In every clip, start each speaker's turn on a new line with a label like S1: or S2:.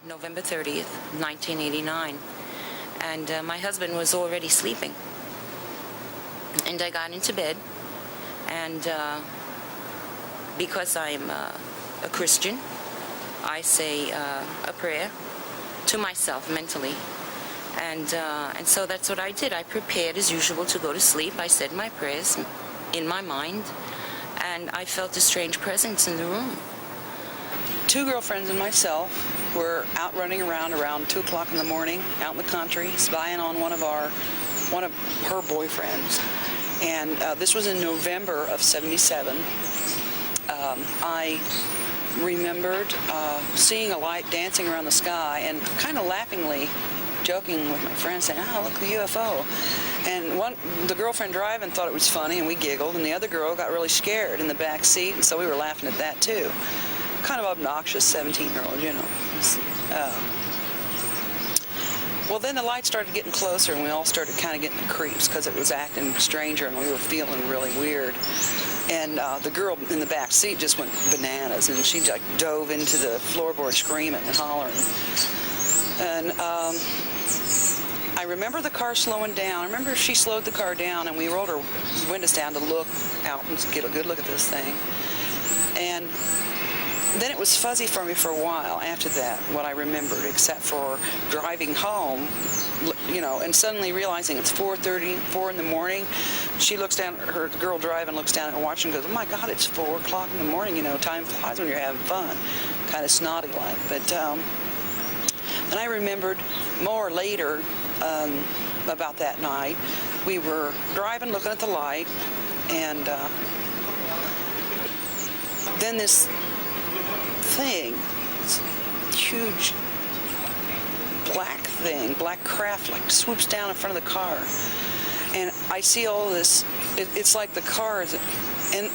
S1: November 30th, 1989. And my husband was already sleeping. And I got into bed, and because I'm a Christian, I say a prayer to myself mentally. And so that's what I did. I prepared as usual to go to sleep. I said my prayers in my mind, and I felt a strange presence in the room.
S2: Two girlfriends and myself were out running around 2 o'clock in the morning, out in the country, spying on one of her boyfriends. And this was in November of '77. I remembered seeing a light dancing around the sky and kind of laughingly joking with my friend saying, "Oh, look, the UFO." And the girlfriend driving thought it was funny, and we giggled, and the other girl got really scared in the back seat, and so we were laughing at that too. Kind of obnoxious 17-year-old, you know. Well, then the light started getting closer, and we all started kind of getting the creeps because it was acting stranger, and we were feeling really weird. And the girl in the back seat just went bananas, and she like dove into the floorboard screaming and hollering. And I remember the car slowing down. I remember she slowed the car down, and we rolled our windows down to look out and get a good look at this thing. And then it was fuzzy for me for a while after that, what I remembered, except for driving home, you know, and suddenly realizing it's 4:34 in the morning. She looks down, her girl driving looks down and watching and goes, "Oh my God, it's 4 o'clock in the morning, you know, time flies when you're having fun." Kind of snotty-like. But and I remembered more later about that night. We were driving, looking at the light, and then this thing, this huge black craft, like swoops down in front of the car, and I see all this. It's like the car is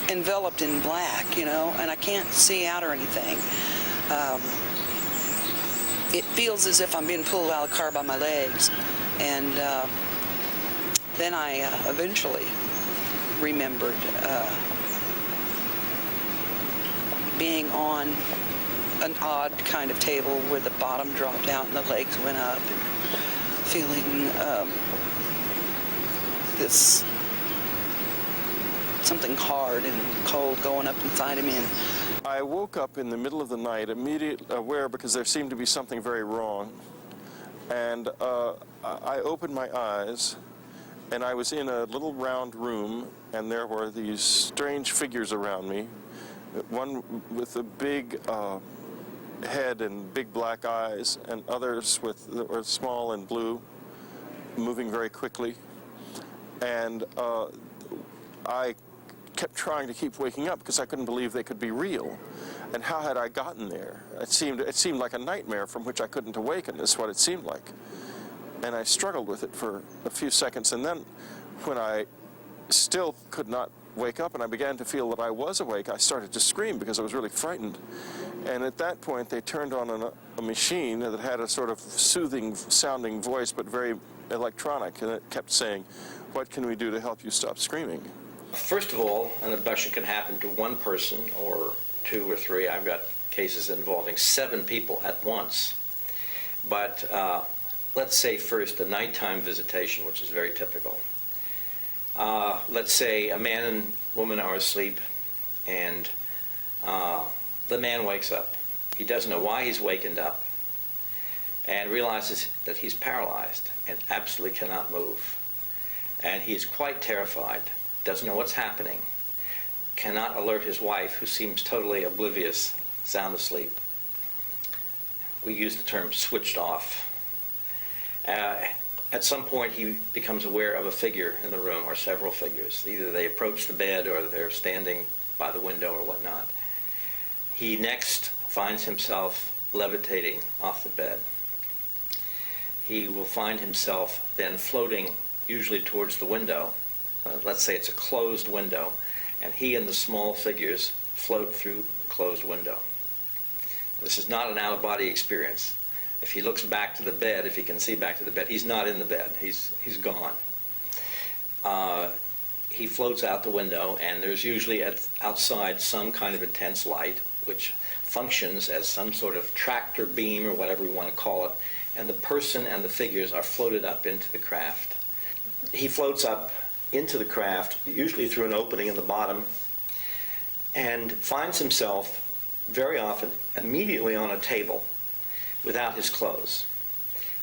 S2: enveloped in black, you know, and I can't see out or anything. It feels as if I'm being pulled out of the car by my legs, and then I eventually remembered being on an odd kind of table where the bottom dropped out and the legs went up, and feeling this something hard and cold going up inside of me. And
S3: I woke up in the middle of the night, immediately aware because there seemed to be something very wrong, and I opened my eyes, and I was in a little round room, and there were these strange figures around me. One with a big head and big black eyes, and others that were small and blue, moving very quickly. And I kept trying to keep waking up because I couldn't believe they could be real. And how had I gotten there? It seemed like a nightmare from which I couldn't awaken, is what it seemed like. And I struggled with it for a few seconds, and then when I still could not wake up and I began to feel that I was awake, I started to scream because I was really frightened. And at that point they turned on a machine that had a sort of soothing sounding voice but very electronic, and it kept saying, "What can we do to help you stop screaming?"
S4: First of all, an abduction can happen to one person or 2 or 3. I've got cases involving 7 people at once. But let's say first a nighttime visitation, which is very typical. Let's say a man and woman are asleep, and the man wakes up. He doesn't know why he's wakened up, and realizes that he's paralyzed and absolutely cannot move. And he is quite terrified, doesn't know what's happening, cannot alert his wife, who seems totally oblivious, sound asleep. We use the term switched off. At some point he becomes aware of a figure in the room, or several figures. Either they approach the bed or they're standing by the window or whatnot. He next finds himself levitating off the bed. He will find himself then floating usually towards the window. Let's say it's a closed window, and he and the small figures float through the closed window. This is not an out-of-body experience. If he looks back to the bed, if he can see back to the bed, he's not in the bed. He's gone. He floats out the window, and there's usually outside some kind of intense light, which functions as some sort of tractor beam or whatever we want to call it, and the person and the figures are floated up into the craft. He floats up into the craft, usually through an opening in the bottom, and finds himself very often immediately on a table without his clothes.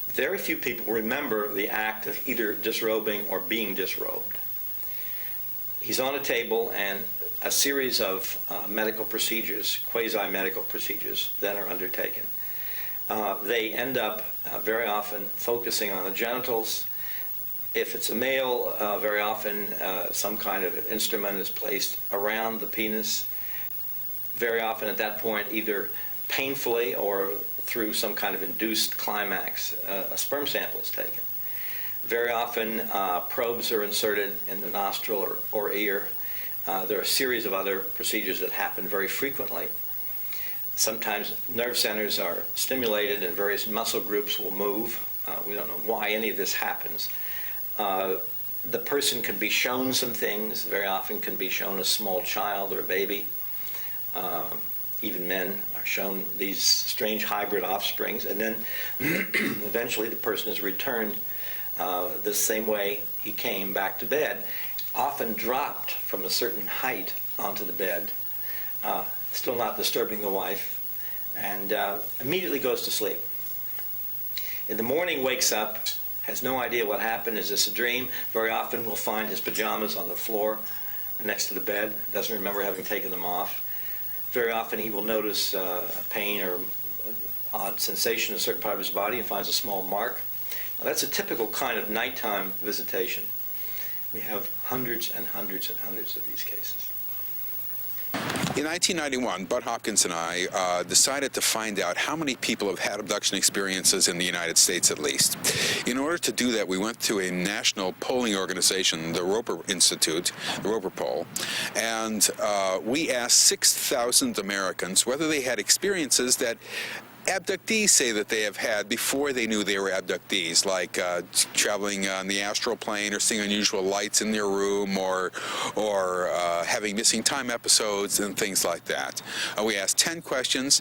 S4: Very few people remember the act of either disrobing or being disrobed. He's on a table, and a series of medical procedures, quasi-medical procedures, then are undertaken. They end up very often focusing on the genitals. If it's a male, very often some kind of instrument is placed around the penis. Very often at that point, either painfully or through some kind of induced climax, a sperm sample is taken. Very often, probes are inserted in the nostril or ear. There are a series of other procedures that happen very frequently. Sometimes nerve centers are stimulated and various muscle groups will move. We don't know why any of this happens. The person can be shown some things, very often can be shown a small child or a baby. Even men are shown these strange hybrid offsprings, and then eventually the person is returned the same way he came back to bed, often dropped from a certain height onto the bed, still not disturbing the wife, and immediately goes to sleep. In the morning, wakes up, has no idea what happened. Is this a dream? Very often we'll find his pajamas on the floor next to the bed, doesn't remember having taken them off. Very often he will notice pain or odd sensation in a certain part of his body and finds a small mark. Now, that's a typical kind of nighttime visitation. We have hundreds and hundreds and hundreds of these cases.
S5: In 1991, Bud Hopkins and I decided to find out how many people have had abduction experiences in the United States at least. In order to do that, we went to a national polling organization, the Roper Institute, the Roper Poll, and we asked 6,000 Americans whether they had experiences that abductees say that they have had before they knew they were abductees, like traveling on the astral plane or seeing unusual lights in their room or having missing time episodes and things like that. We asked 10 questions.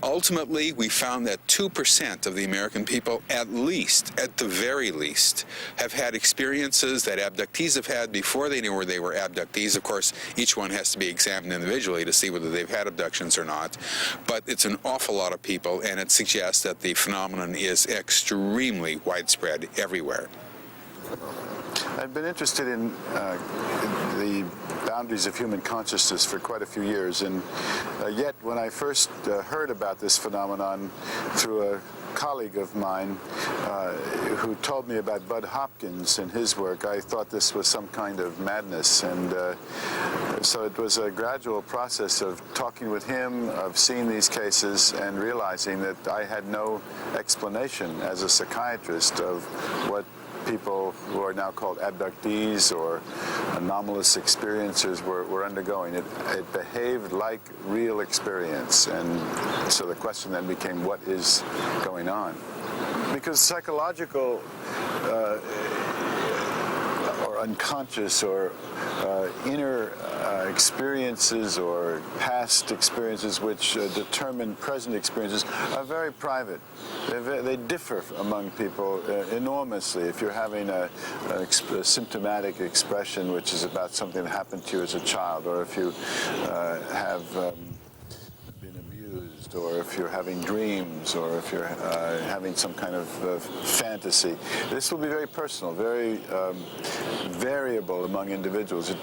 S5: Ultimately, we found that 2% of the American people, at the very least, have had experiences that abductees have had before they knew they were abductees. Of course, each one has to be examined individually to see whether they've had abductions or not. But it's an awful lot of people, and it suggests that the phenomenon is extremely widespread everywhere.
S6: I've been interested in the boundaries of human consciousness for quite a few years, and yet when I first heard about this phenomenon through a colleague of mine who told me about Bud Hopkins and his work, I thought this was some kind of madness, and so it was a gradual process of talking with him, of seeing these cases, and realizing that I had no explanation as a psychiatrist of what people who are now called abductees or anomalous experiencers were undergoing. It behaved like real experience, and so the question then became, what is going on? Because psychological or unconscious or inner experiences or past experiences which determine present experiences are very private. They differ among people enormously. If you're having a symptomatic expression which is about something that happened to you as a child, or if you have been abused, or if you're having dreams, or if you're having some kind of fantasy, this will be very personal, very variable among individuals.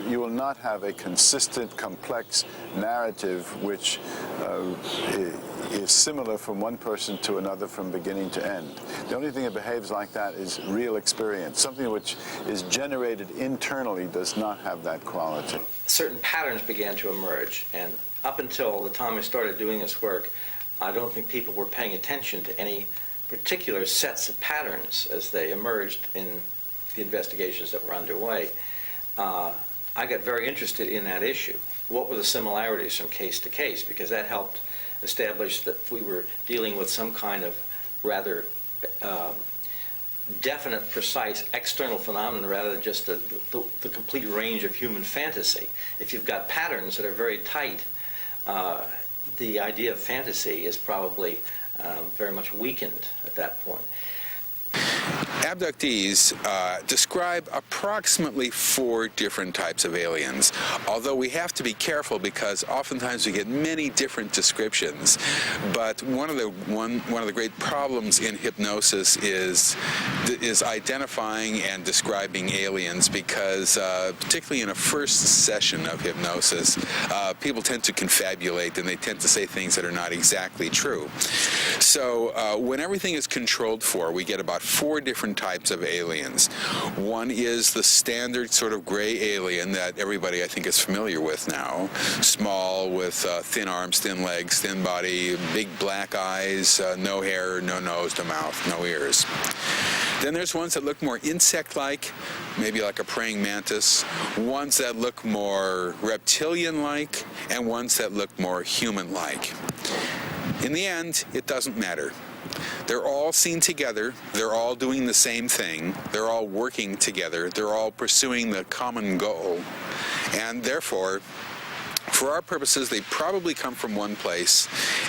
S6: You will not have a consistent, complex narrative which is similar from one person to another from beginning to end. The only thing that behaves like that is real experience. Something which is generated internally does not have that quality.
S4: Certain patterns began to emerge, and up until the time I started doing this work, I don't think people were paying attention to any particular sets of patterns as they emerged in the investigations that were underway. I got very interested in that issue. What were the similarities from case to case? Because that helped establish that we were dealing with some kind of rather definite, precise external phenomenon rather than just the complete range of human fantasy. If you've got patterns that are very tight, the idea of fantasy is probably very much weakened at that point.
S5: Abductees describe approximately 4 different types of aliens, although we have to be careful because oftentimes we get many different descriptions. But one of the great problems in hypnosis is identifying and describing aliens, because particularly in a first session of hypnosis, people tend to confabulate and they tend to say things that are not exactly true. So when everything is controlled for, we get about 4 different types of aliens. One is the standard sort of gray alien that everybody I think is familiar with now. Small, with thin arms, thin legs, thin body, big black eyes, no hair, no nose, no mouth, no ears. Then there's ones that look more insect-like, maybe like a praying mantis, ones that look more reptilian-like, and ones that look more human-like. In the end, it doesn't matter. They're all seen together, they're all doing the same thing, they're all working together, they're all pursuing the common goal, and therefore, for our purposes, they probably come from one place,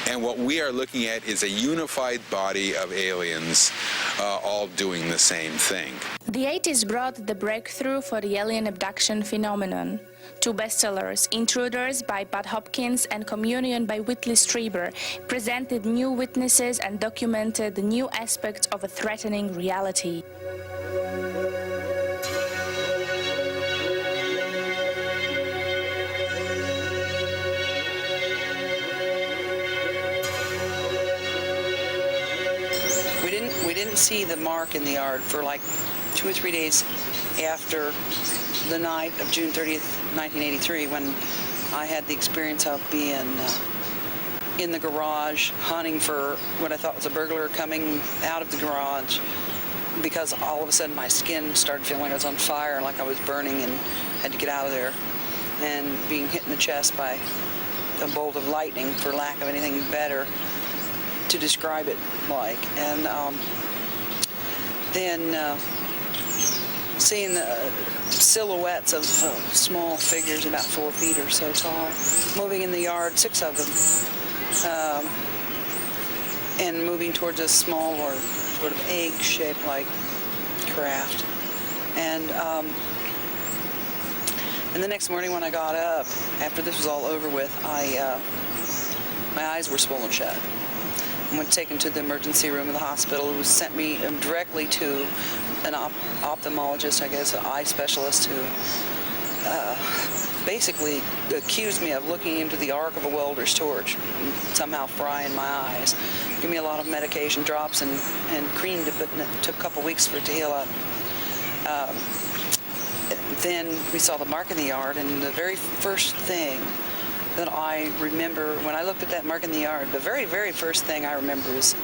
S5: and what we are looking at is a unified body of aliens all doing the same thing.
S7: The 80s brought the breakthrough for the alien abduction phenomenon. 2 bestsellers, Intruders by Hopkins and Communion by Whitley Strieber, presented new witnesses and documented new aspects of a threatening reality.
S2: We didn't see the mark in the yard for like 2 or 3 days after the night of June 30th, 1983, when I had the experience of being in the garage hunting for what I thought was a burglar coming out of the garage, because all of a sudden my skin started feeling like I was on fire, like I was burning, and had to get out of there, and being hit in the chest by a bolt of lightning, for lack of anything better to describe it like. And then seeing the silhouettes of small figures about 4 feet or so tall moving in the yard, 6 of them, and moving towards a small or sort of egg-shaped like craft. And the next morning when I got up, after this was all over with, my eyes were swollen shut. I was taken to the emergency room of the hospital, who sent me directly to an ophthalmologist, I guess, an eye specialist, who basically accused me of looking into the arc of a welder's torch and somehow frying my eyes. Give me a lot of medication, drops, and cream to put in it. It took a couple weeks for it to heal up. Then we saw the mark in the yard, and the very first thing that I remember, when I looked at that mark in the yard, the very, very first thing I remember is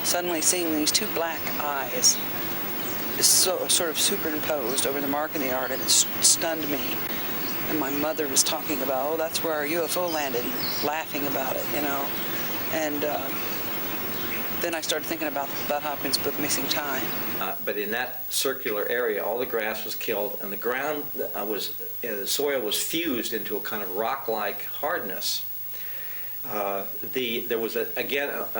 S2: suddenly seeing these 2 black eyes sort of superimposed over the mark in the yard, and it stunned me. And my mother was talking about, oh, that's where our UFO landed, laughing about it, you know. And then I started thinking about Hopkins' book, Missing Time.
S4: But in that circular area, all the grass was killed, and the ground the soil was fused into a kind of rock-like hardness. There was,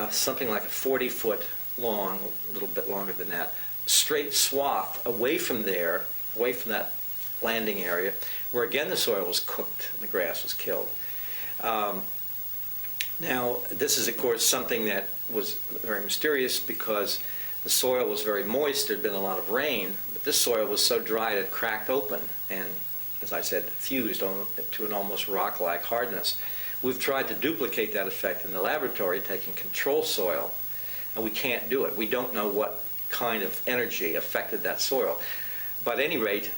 S4: something like a 40-foot long, a little bit longer than that, straight swath away from that landing area, where again the soil was cooked and the grass was killed. Now, this is, of course, something that was very mysterious, because the soil was very moist. There had been a lot of rain, but this soil was so dry it cracked open and, as I said, fused to an almost rock-like hardness. We've tried to duplicate that effect in the laboratory, taking control soil, and we can't do it. We don't know what kind of energy affected that soil. But at any rate,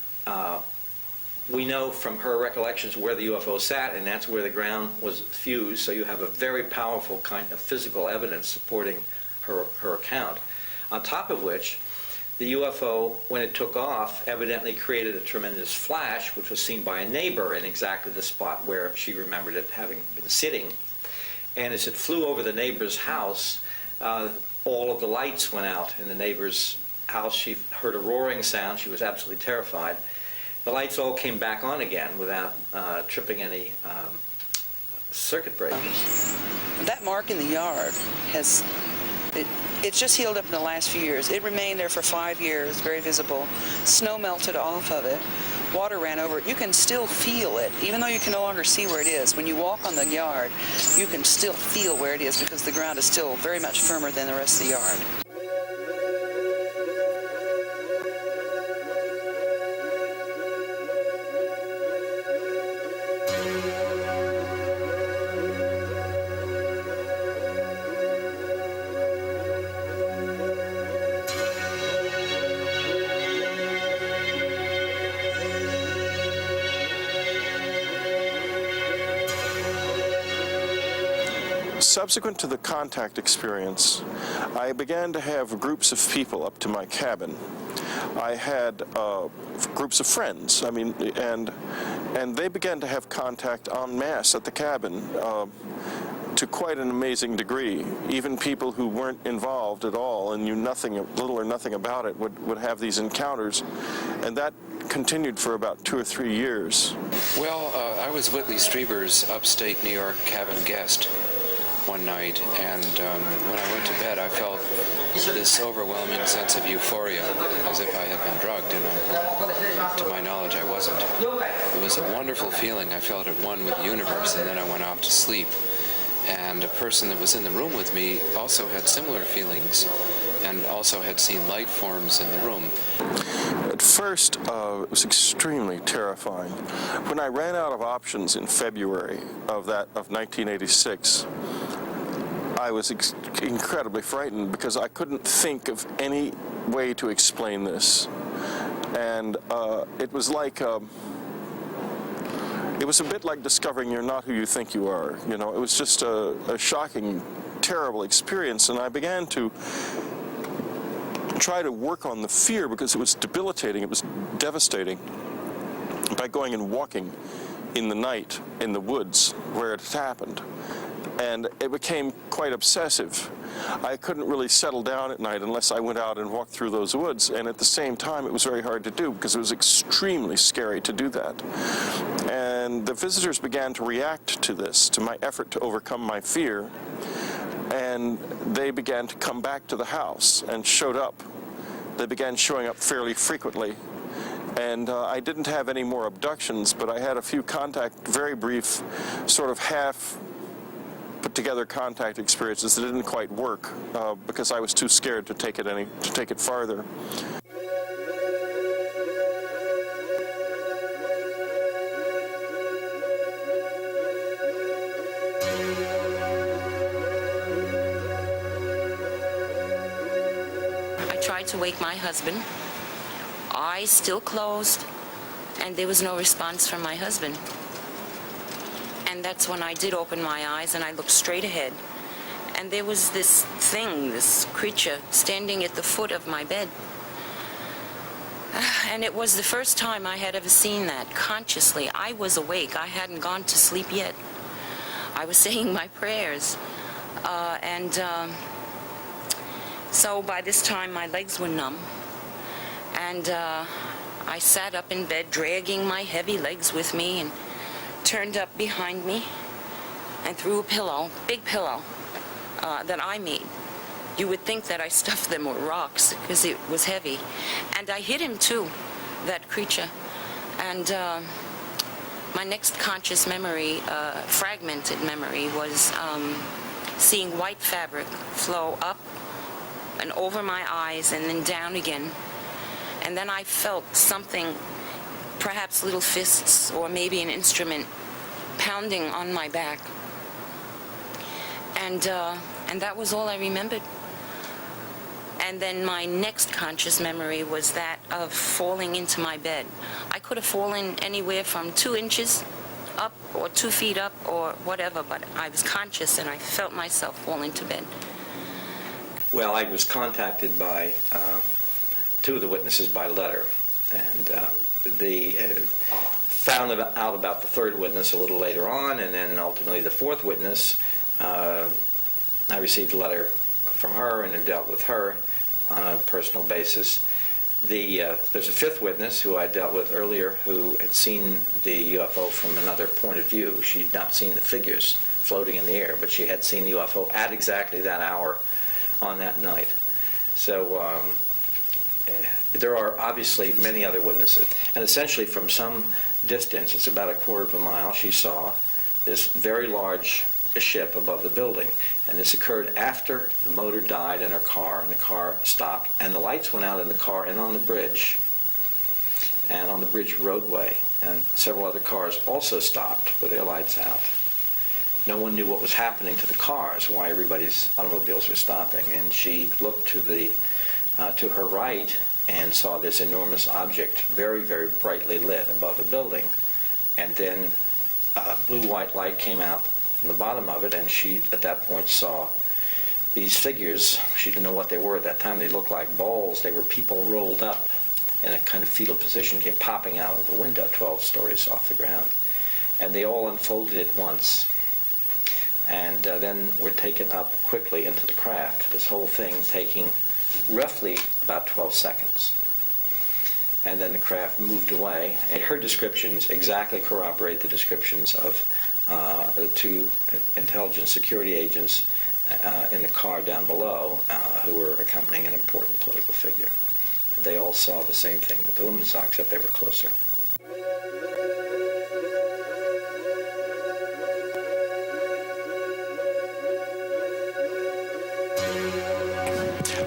S4: we know from her recollections where the UFO sat, and that's where the ground was fused, so you have a very powerful kind of physical evidence supporting her account. On top of which, the UFO, when it took off, evidently created a tremendous flash, which was seen by a neighbor in exactly the spot where she remembered it having been sitting. And as it flew over the neighbor's house, all of the lights went out in the neighbor's house. She heard a roaring sound. She was absolutely terrified. The lights all came back on again without tripping any circuit breakers.
S2: that mark in the yard it's just healed up in the last few years. It remained there for 5 years, very visible. Snow melted off of it. Water ran over it. You can still feel it, even though you can no longer see where it is. When you walk on the yard, you can still feel where it is because the ground is still very much firmer than the rest of the yard.
S3: Subsequent to the contact experience, I began to have groups of people up to my cabin. I had groups of friends, and they began to have contact en masse at the cabin to quite an amazing degree. Even people who weren't involved at all and knew little or nothing about it would have these encounters, and that continued for about 2 or 3 years.
S8: Well, I was Whitley Strieber's upstate New York cabin guest one night, and when I went to bed I felt this overwhelming sense of euphoria, as if I had been drugged, and to my knowledge I wasn't. It was a wonderful feeling. I felt at one with the universe, and then I went off to sleep. And a person that was in the room with me also had similar feelings and also had seen light forms in the room.
S3: At first, it was extremely terrifying. When I ran out of options in February of 1986, I was incredibly frightened because I couldn't think of any way to explain this. And it was like, it was a bit like discovering you're not who you think you are. You know, it was just a shocking, terrible experience, and I began to try to work on the fear because it was debilitating, it was devastating, by going and walking in the night in the woods where it had happened. And it became quite obsessive. I couldn't really settle down at night unless I went out and walked through those woods, and at the same time it was very hard to do because it was extremely scary to do that. And the visitors began to react to this, to my effort to overcome my fear, and they began to come back to the house and showed up. They began showing up fairly frequently. And I didn't have any more abductions, but I had a few very brief, sort of half put together contact experiences that didn't quite work because I was too scared to take it farther.
S1: I tried to wake my husband. Eyes still closed, and there was no response from my husband. And that's when I did open my eyes and I looked straight ahead. And there was this thing, this creature, standing at the foot of my bed. And it was the first time I had ever seen that consciously. I was awake. I hadn't gone to sleep yet. I was saying my prayers. So by this time my legs were numb. And I sat up in bed, dragging my heavy legs with me, and turned up behind me and threw a pillow, big pillow, that I made. You would think that I stuffed them with rocks because it was heavy. And I hit him too, that creature. And my next conscious memory, fragmented memory, was seeing white fabric flow up and over my eyes and then down again. And then I felt something, perhaps little fists or maybe an instrument, pounding on my back. And that was all I remembered. And then my next conscious memory was that of falling into my bed. I could have fallen anywhere from 2 inches up or 2 feet up or whatever, but I was conscious and I felt myself fall into bed.
S4: Well, I was contacted by 2 of the witnesses by letter, and they found out about the 3rd witness a little later on, and then ultimately the 4th witness, I received a letter from her and have dealt with her on a personal basis. There's a 5th witness who I dealt with earlier who had seen the UFO from another point of view. She had not seen the figures floating in the air, but she had seen the UFO at exactly that hour on that night. So there are obviously many other witnesses. And essentially from some distance, it's about a quarter of a mile, she saw this very large ship above the building. And this occurred after the motor died in her car, and the car stopped, and the lights went out in the car and on the bridge, and on the bridge roadway. And several other cars also stopped with their lights out. No one knew what was happening to the cars, why everybody's automobiles were stopping. And she looked to her right and saw this enormous object, very, very brightly lit above a building. And then blue-white light came out from the bottom of it, and she, at that point, saw these figures. She didn't know what they were at that time. They looked like balls. They were people rolled up in a kind of fetal position, came popping out of the window 12 stories off the ground. And they all unfolded at once, and then were taken up quickly into the craft, this whole thing taking roughly about 12 seconds. And then the craft moved away. And her descriptions exactly corroborate the descriptions of the two intelligence security agents in the car down below who were accompanying an important political figure. They all saw the same thing that the women saw, except they were closer.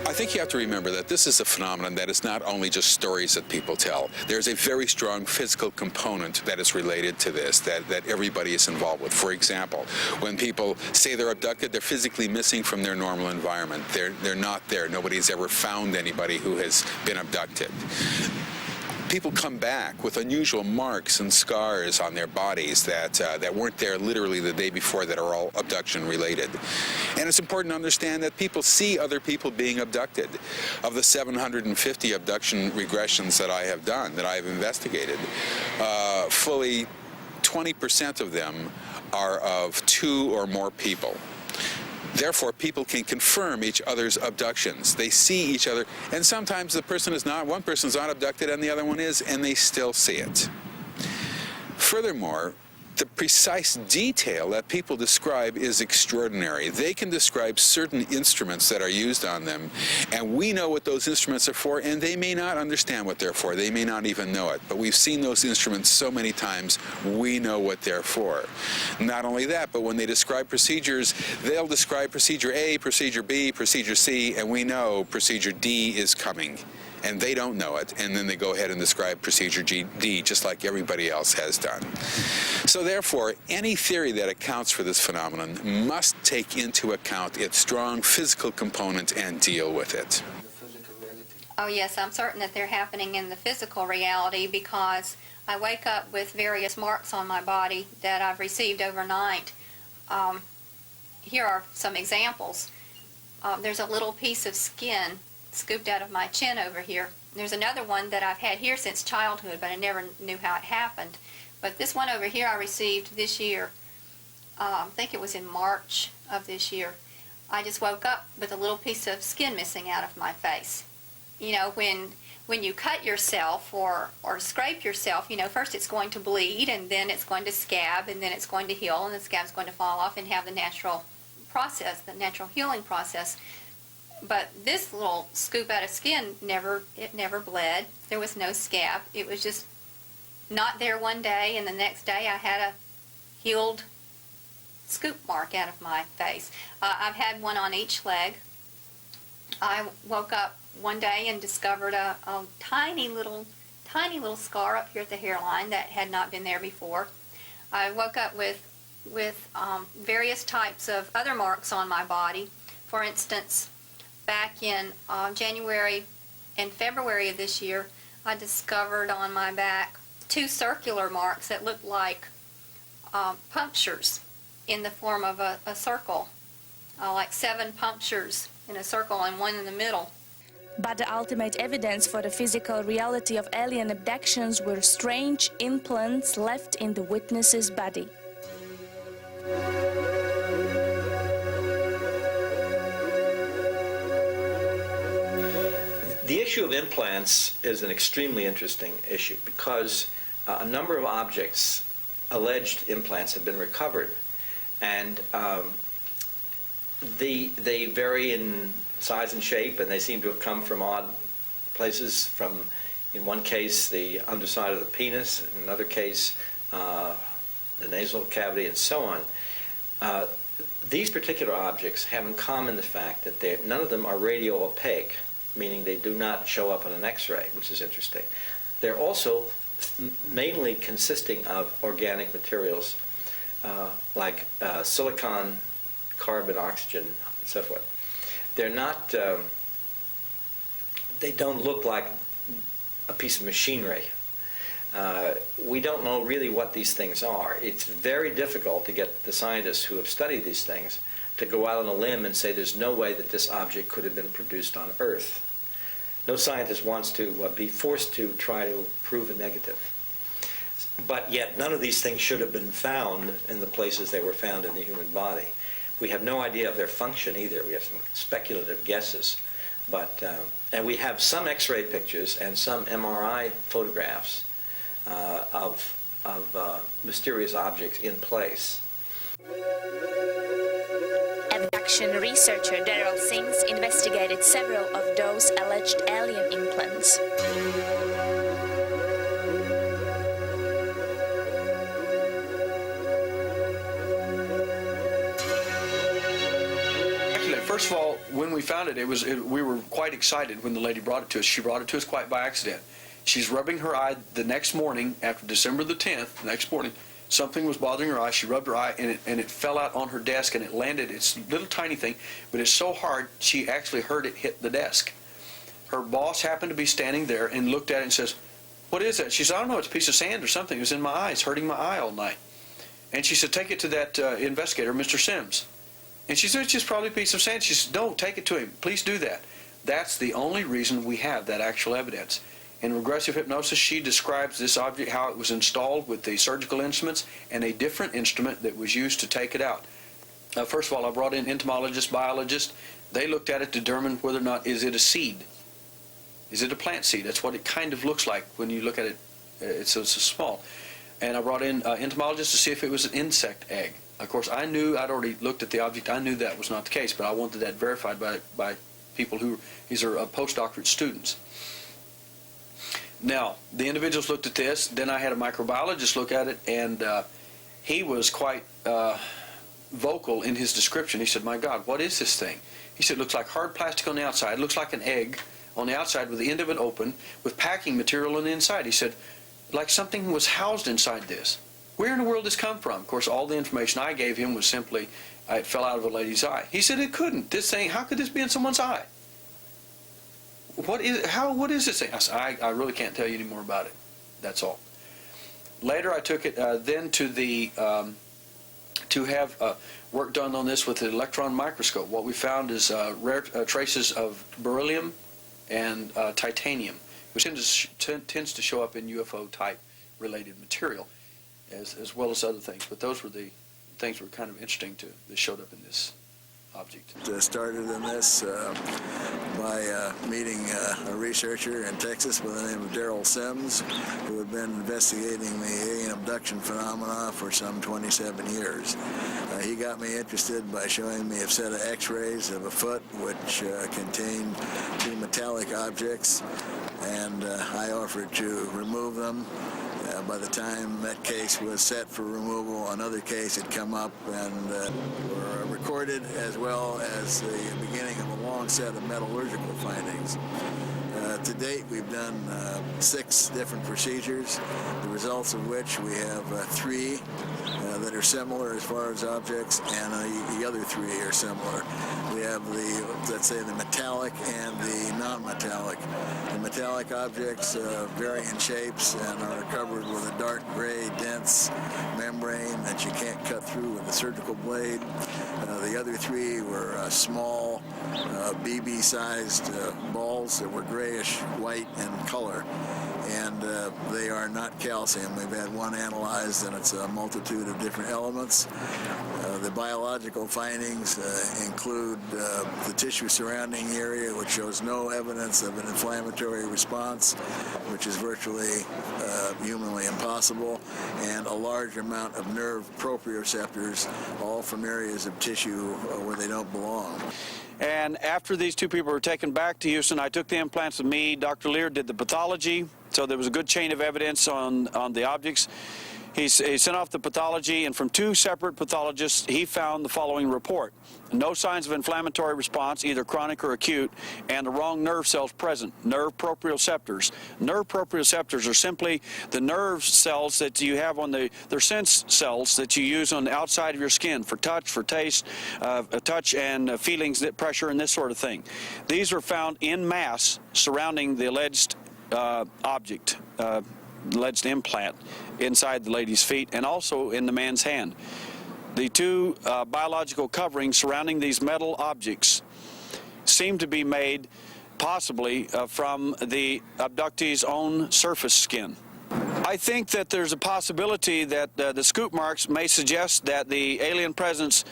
S5: I think you have to remember that this is a phenomenon that is not only just stories that people tell. There's a very strong physical component that is related to this, that everybody is involved with. For example, when people say they're abducted, they're physically missing from their normal environment. They're not there. Nobody's ever found anybody who has been abducted. People come back with unusual marks and scars on their bodies that weren't there literally the day before, that are all abduction related. And it's important to understand that people see other people being abducted. Of the 750 abduction regressions that I have done, that I have investigated, fully 20% of them are of 2 or more people. Therefore, people can confirm each other's abductions. They see each other, and sometimes one person's not abducted and the other one is, and they still see it. Furthermore, the precise detail that people describe is extraordinary. They can describe certain instruments that are used on them, and we know what those instruments are for, and they may not understand what they're for. They may not even know it. But we've seen those instruments so many times, we know what they're for. Not only that, but when they describe procedures, they'll describe procedure A, procedure B, procedure C, and we know procedure D is coming. And they don't know it, and then they go ahead and describe procedure D, just like everybody else has done. So therefore, any theory that accounts for this phenomenon must take into account its strong physical component and deal with it.
S9: Oh yes, I'm certain that they're happening in the physical reality, because I wake up with various marks on my body that I've received overnight. Here are some examples. There's a little piece of skin scooped out of my chin over here. There's another one that I've had here since childhood, but I never knew how it happened. But this one over here I received this year. I think it was in March of this year. I just woke up with a little piece of skin missing out of my face. You know, when you cut yourself or scrape yourself, you know, first it's going to bleed, and then it's going to scab, and then it's going to heal, and the scab's going to fall off and have the natural process, the natural healing process. But this little scoop out of skin never bled. There was no scab. It was just not there one day, and the next day I had a healed scoop mark out of my face. I've had one on each leg. I woke up one day and discovered a tiny little scar up here at the hairline that had not been there before. I woke up with various types of other marks on my body. For instance, back in January and February of this year, I discovered on my back 2 circular marks that looked like punctures in the form of a circle, like 7 punctures in a circle and one in the middle.
S7: But the ultimate evidence for the physical reality of alien abductions were strange implants left in the witness's body.
S4: The issue of implants is an extremely interesting issue, because a number of objects, alleged implants, have been recovered. And they vary in size and shape, and they seem to have come from odd places. From, in one case, the underside of the penis, in another case, the nasal cavity, and so on. These particular objects have in common the fact that none of them are radio opaque, meaning they do not show up on an X-ray, which is interesting. They're also mainly consisting of organic materials like silicon, carbon, oxygen, and so forth. They're not, they don't look like a piece of machinery. We don't know really what these things are. It's very difficult to get the scientists who have studied these things to go out on a limb and say there's no way that this object could have been produced on Earth. No scientist wants to be forced to try to prove a negative. But yet none of these things should have been found in the places they were found in the human body. We have no idea of their function either. We have some speculative guesses. But, and we have some X-ray pictures and some MRI photographs of mysterious objects in place.
S7: Abduction researcher Daryl Sings investigated several of those alleged alien implants.
S10: First of all, when we found it, we were quite excited when the lady brought it to us. She brought it to us quite by accident. She's rubbing her eye the next morning, after December the 10th, the next morning, something was bothering her eye. She rubbed her eye, and it fell out on her desk, and it landed. It's a little tiny thing, but it's so hard, she actually heard it hit the desk. Her boss happened to be standing there and looked at it and says, "What is that?" She said, "I don't know, it's a piece of sand or something. It was in my eye. It's hurting my eye all night." And she said, "Take it to that investigator, Mr. Sims." And she said, "It's just probably a piece of sand." She said, "No, take it to him. Please do that." That's the only reason we have that actual evidence. In regressive hypnosis, she describes this object, how it was installed with the surgical instruments and a different instrument that was used to take it out. First of all, I brought in entomologists, biologists. They looked at it to determine whether or not, is it a seed? Is it a plant seed? That's what it kind of looks like when you look at it. It's so small. And I brought in entomologists to see if it was an insect egg. Of course, I knew, I'd already looked at the object, I knew that was not the case, but I wanted that verified by people who, these are postdoctorate students. Now, the individuals looked at this, then I had a microbiologist look at it, and he was quite vocal in his description. He said, "My God, what is this thing?" He said, "It looks like hard plastic on the outside, it looks like an egg on the outside with the end of it open, with packing material on the inside." He said, "Like something was housed inside this. Where in the world did this come from?" Of course, all the information I gave him was simply, it fell out of a lady's eye. He said, "It couldn't. This thing, how could this be in someone's eye? What is this thing?" I said, I really can't tell you any more about it. That's all. Later, I took it then to the, to have work done on this with the electron microscope. What we found is rare traces of beryllium and titanium, which tends to show up in UFO type related material, as well as other things. But those were the things that were kind of interesting that showed up in this object.
S6: Started in this by meeting a researcher in Texas by the name of Daryl Sims, who had been investigating the alien abduction phenomena for some 27 years. He got me interested by showing me a set of x-rays of a foot which contained two metallic objects, and I offered to remove them. By the time that case was set for removal, another case had come up and were recorded, as well as the beginning of a long set of metallurgical findings. To date, we've done 6 different procedures, the results of which we have 3 that are similar as far as objects, and the other 3 are similar. We have the, let's say, the metallic and the non-metallic. The metallic objects vary in shapes and are covered with a dark gray, dense membrane that you can't cut through with a surgical blade. The other 3 were small, BB-sized balls that were grayish white in color.
S11: and they are not calcium. We've had one analyzed, and it's a multitude of different elements. The biological findings include the tissue surrounding the area, which shows no evidence of an inflammatory response, which is virtually humanly impossible, and a large amount of nerve proprioceptors, all from areas of tissue where they don't belong.
S10: And after these two people were taken back to Houston, I took the implants with me. Dr. Lear did the pathology, so there was a good chain of evidence on the objects. He sent off the pathology, and from two separate pathologists, he found the following report. No signs of inflammatory response, either chronic or acute, and the wrong nerve cells present, nerve proprioceptors. Nerve proprioceptors are simply the nerve cells that you have on they're sense cells that you use on the outside of your skin for touch, for taste, touch and feelings, pressure, and this sort of thing. These were found in mass surrounding the alleged object, alleged implant inside the lady's feet and also in the man's hand. The two biological coverings surrounding these metal objects seem to be made possibly from the abductee's own surface skin. I think that there's a possibility that the scoop marks may suggest that the alien presence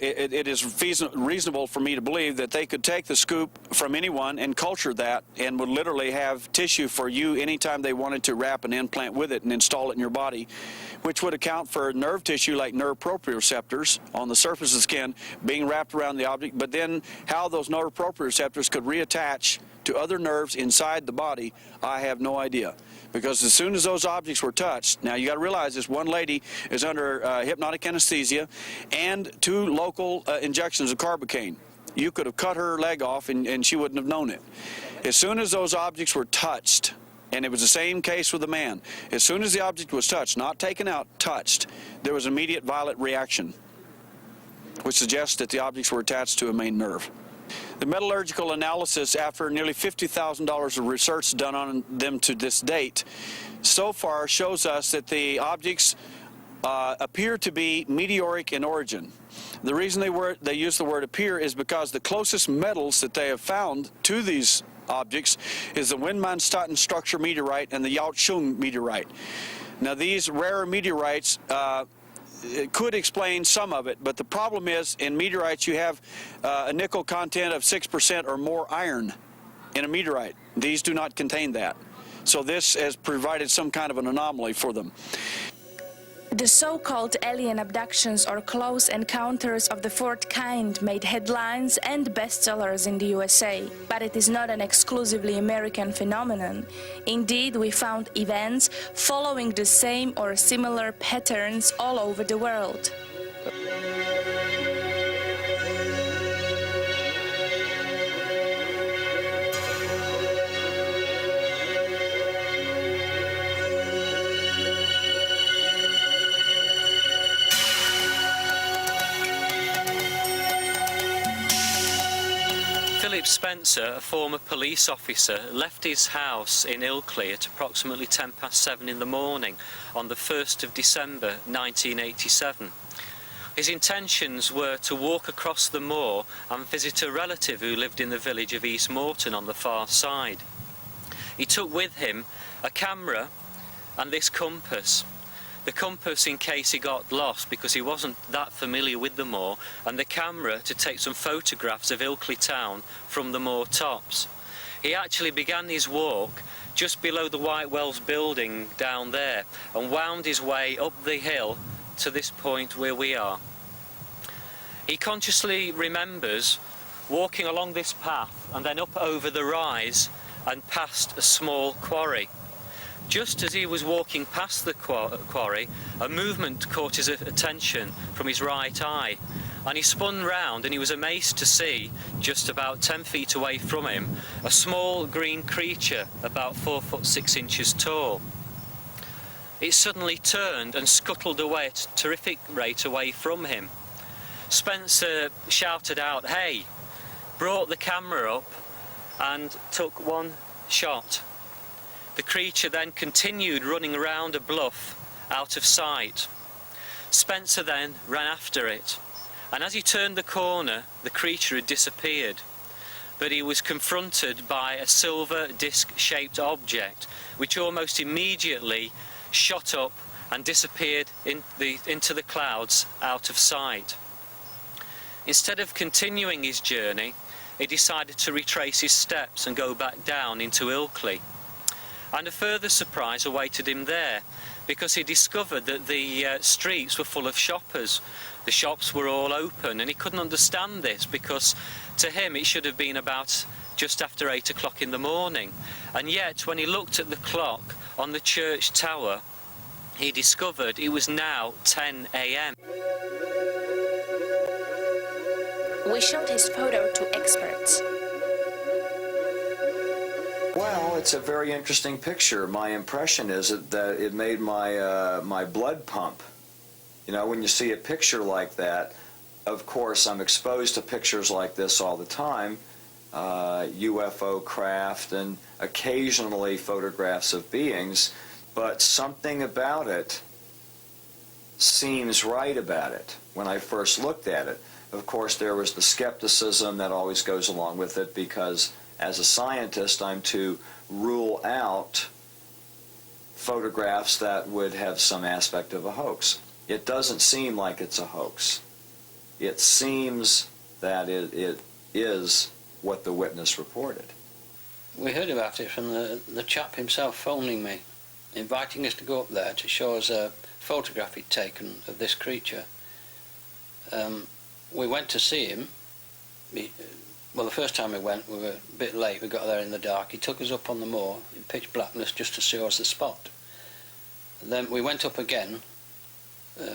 S10: it is reasonable for me to believe that they could take the scoop from anyone and culture that and would literally have tissue for you anytime they wanted to wrap an implant with it and install it in your body, which would account for nerve tissue like nerve proprioceptors on the surface of the skin being wrapped around the object, but then how those nerve proprioceptors could reattach to other nerves inside the body, I have no idea. Because as soon as those objects were touched, now you got to realize this one lady is under hypnotic anesthesia and 2 local injections of carbocaine. You could have cut her leg off and she wouldn't have known it. As soon as those objects were touched, and it was the same case with the man, as soon as the object was touched, not taken out, touched, there was immediate violent reaction, which suggests that the objects were attached to a main nerve. The metallurgical analysis, after nearly $50,000 of research done on them to this date, so far shows us that the objects appear to be meteoric in origin. The reason they use the word appear is because the closest metals that they have found to these objects is the Windmanstatten structure meteorite and the Yaochung meteorite. Now these rare meteorites it could explain some of it, but the problem is in meteorites you have a nickel content of 6% or more iron in a meteorite. These do not contain that. So this has provided some kind of an anomaly for them.
S7: The so-called alien abductions or close encounters of the fourth kind made headlines and bestsellers in the USA, but it is not an exclusively American phenomenon. Indeed, we found events following the same or similar patterns all over the world.
S12: Philip Spencer, a former police officer, left his house in Ilkley at approximately 7:10 in the morning on the 1st of December 1987. His intentions were to walk across the moor and visit a relative who lived in the village of East Morton on the far side. He took with him a camera and this compass. The compass in case he got lost because he wasn't that familiar with the moor, and the camera to take some photographs of Ilkley town from the moor tops. He actually began his walk just below the White Wells building down there and wound his way up the hill to this point where we are. He consciously remembers walking along this path and then up over the rise and past a small quarry. Just as he was walking past the quarry, a movement caught his attention from his right eye, and he spun round and he was amazed to see, just about 10 feet away from him, a small green creature about 4 foot 6 inches tall. It suddenly turned and scuttled away at a terrific rate away from him. Spencer shouted out, "Hey!" brought the camera up and took one shot. The creature then continued running around a bluff out of sight. Spencer then ran after it, and as he turned the corner, the creature had disappeared. but he was confronted by a silver disc-shaped object which almost immediately shot up and disappeared into the clouds out of sight. Instead of continuing his journey, he decided to retrace his steps and go back down into Ilkley. And a further surprise awaited him there, because he discovered that the streets were full of shoppers. The shops were all open, and he couldn't understand this, because to him it should have been about just after 8 o'clock in the morning. And yet, when he looked at the clock on the church tower, he discovered it was now 10 a.m.
S7: We showed his photo to experts.
S13: Well, it's a very interesting picture. My impression is that it made my blood pump. You know, when you see a picture like that, of course, I'm exposed to pictures like this all the time, UFO craft and occasionally photographs of beings, but something about it seems right about it when I first looked at it. Of course, there was the skepticism that always goes along with it, because as a scientist, I'm to rule out photographs that would have some aspect of a hoax. It doesn't seem like it's a hoax. It seems that it is what the witness reported.
S14: We heard about it from the chap himself phoning me, inviting us to go up there to show us a photograph he'd taken of this creature. We went to see him. Well, the first time we went, we were a bit late. We got there in the dark. He took us up on the moor in pitch blackness just to show us the spot. And then we went up again.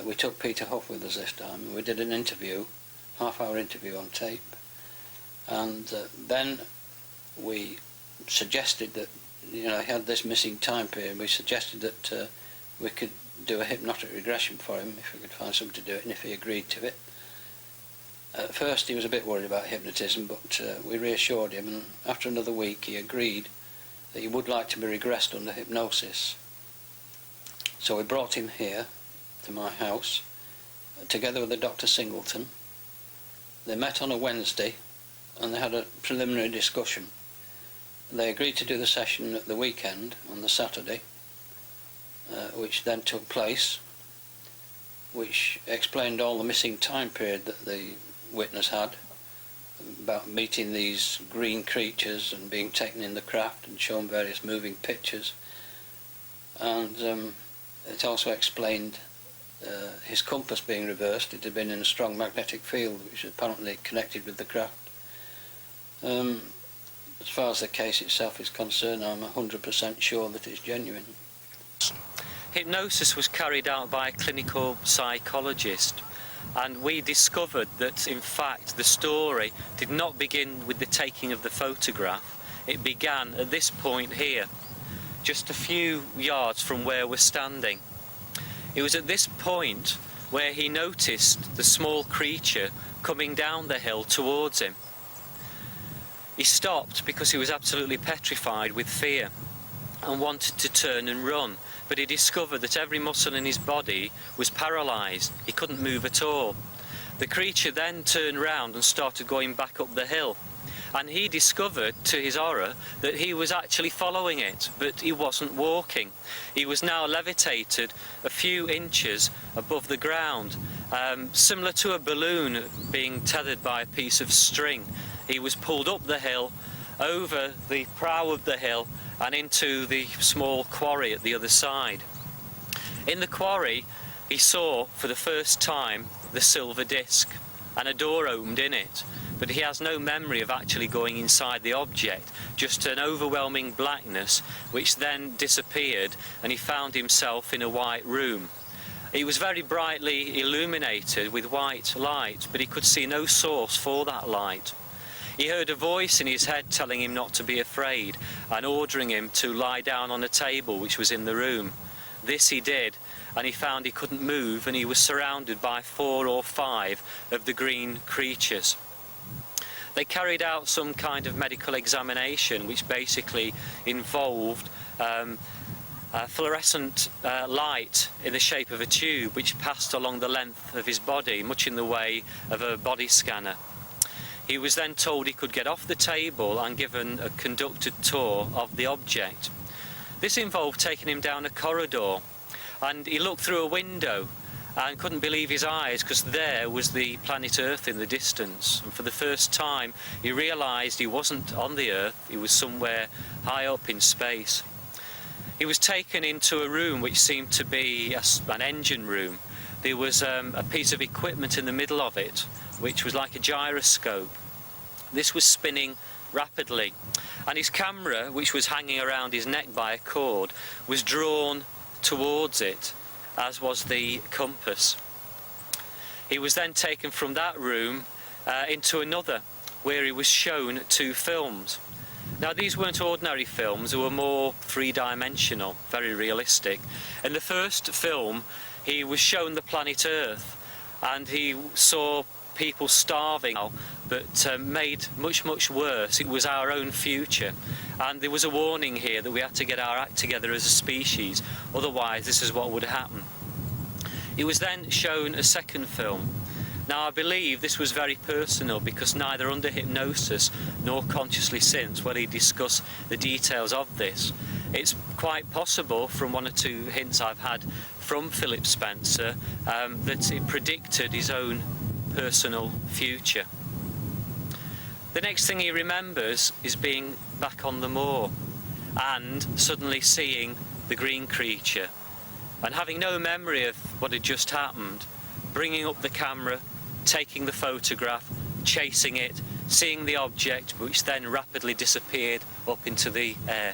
S14: We took Peter Huff with us this time. We did an interview, half-hour interview on tape. And then we suggested that, you know, he had this missing time period. We suggested that we could do a hypnotic regression for him if we could find somebody to do it, and if he agreed to it. At first he was a bit worried about hypnotism, but we reassured him, and after another week he agreed that he would like to be regressed under hypnosis. So we brought him here to my house, together with Dr. Singleton. They met on a Wednesday and they had a preliminary discussion. They agreed to do the session at the weekend, on the Saturday, which then took place, which explained all the missing time period that the witness had about meeting these green creatures and being taken in the craft and shown various moving pictures. And it also explained his compass being reversed. It had been in a strong magnetic field which apparently connected with the craft. As far as the case itself is concerned, I'm 100% sure that it's genuine.
S12: Hypnosis was carried out by a clinical psychologist, and we discovered that in fact the story did not begin with the taking of the photograph. It began at this point here, just a few yards from where we're standing. It was at this point where he noticed the small creature coming down the hill towards him. He stopped because he was absolutely petrified with fear and wanted to turn and run, but he discovered that every muscle in his body was paralysed. He couldn't move at all. The creature then turned round and started going back up the hill, and he discovered, to his horror, that he was actually following it, but he wasn't walking. He was now levitated a few inches above the ground, similar to a balloon being tethered by a piece of string. He was pulled up the hill, over the brow of the hill, and into the small quarry at the other side. In the quarry, he saw for the first time the silver disc, and a door opened in it, but he has no memory of actually going inside the object, just an overwhelming blackness which then disappeared, and he found himself in a white room. It was very brightly illuminated with white light, but he could see no source for that light. He heard a voice in his head telling him not to be afraid and ordering him to lie down on a table which was in the room. This he did, and he found he couldn't move, and he was surrounded by 4 or 5 of the green creatures. They carried out some kind of medical examination which basically involved fluorescent light in the shape of a tube which passed along the length of his body, much in the way of a body scanner. He was then told he could get off the table and given a conducted tour of the object. This involved taking him down a corridor, and he looked through a window and couldn't believe his eyes, because there was the planet Earth in the distance. And for the first time he realised he wasn't on the Earth, he was somewhere high up in space. He was taken into a room which seemed to be an engine room. There was a piece of equipment in the middle of it which was like a gyroscope. This was spinning rapidly, and his camera, which was hanging around his neck by a cord, was drawn towards it, as was the compass. He was then taken from that room into another, where he was shown 2 films. Now, these weren't ordinary films, they were more three-dimensional, very realistic. In the first film, he was shown the planet Earth, and he saw people starving, but made much, much worse. It was our own future, and there was a warning here that we had to get our act together as a species, otherwise this is what would happen. He was then shown a second film. Now, I believe this was very personal, because neither under hypnosis nor consciously since will he discuss the details of this. It's quite possible, from 1 or 2 hints I've had from Philip Spencer, that it predicted his own personal future. The next thing he remembers is being back on the moor and suddenly seeing the green creature, and having no memory of what had just happened, bringing up the camera, taking the photograph, chasing it, seeing the object, which then rapidly disappeared up into the air.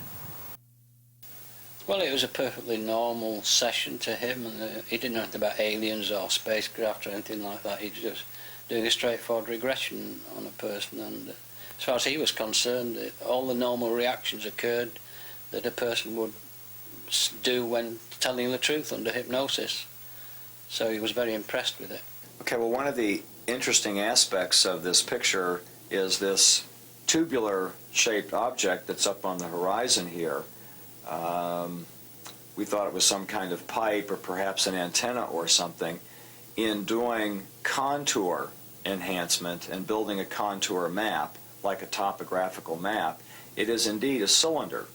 S14: Well, it was a perfectly normal session to him, and he didn't know anything about aliens or spacecraft or anything like that. He was just doing a straightforward regression on a person, and as far as he was concerned, all the normal reactions occurred that a person would do when telling the truth under hypnosis. So he was very impressed with it.
S13: Okay, well, one of the interesting aspects of this picture is this tubular-shaped object that's up on the horizon here. We thought it was some kind of pipe or perhaps an antenna or something. In doing contour enhancement and building a contour map, like a topographical map, it is indeed a cylinder.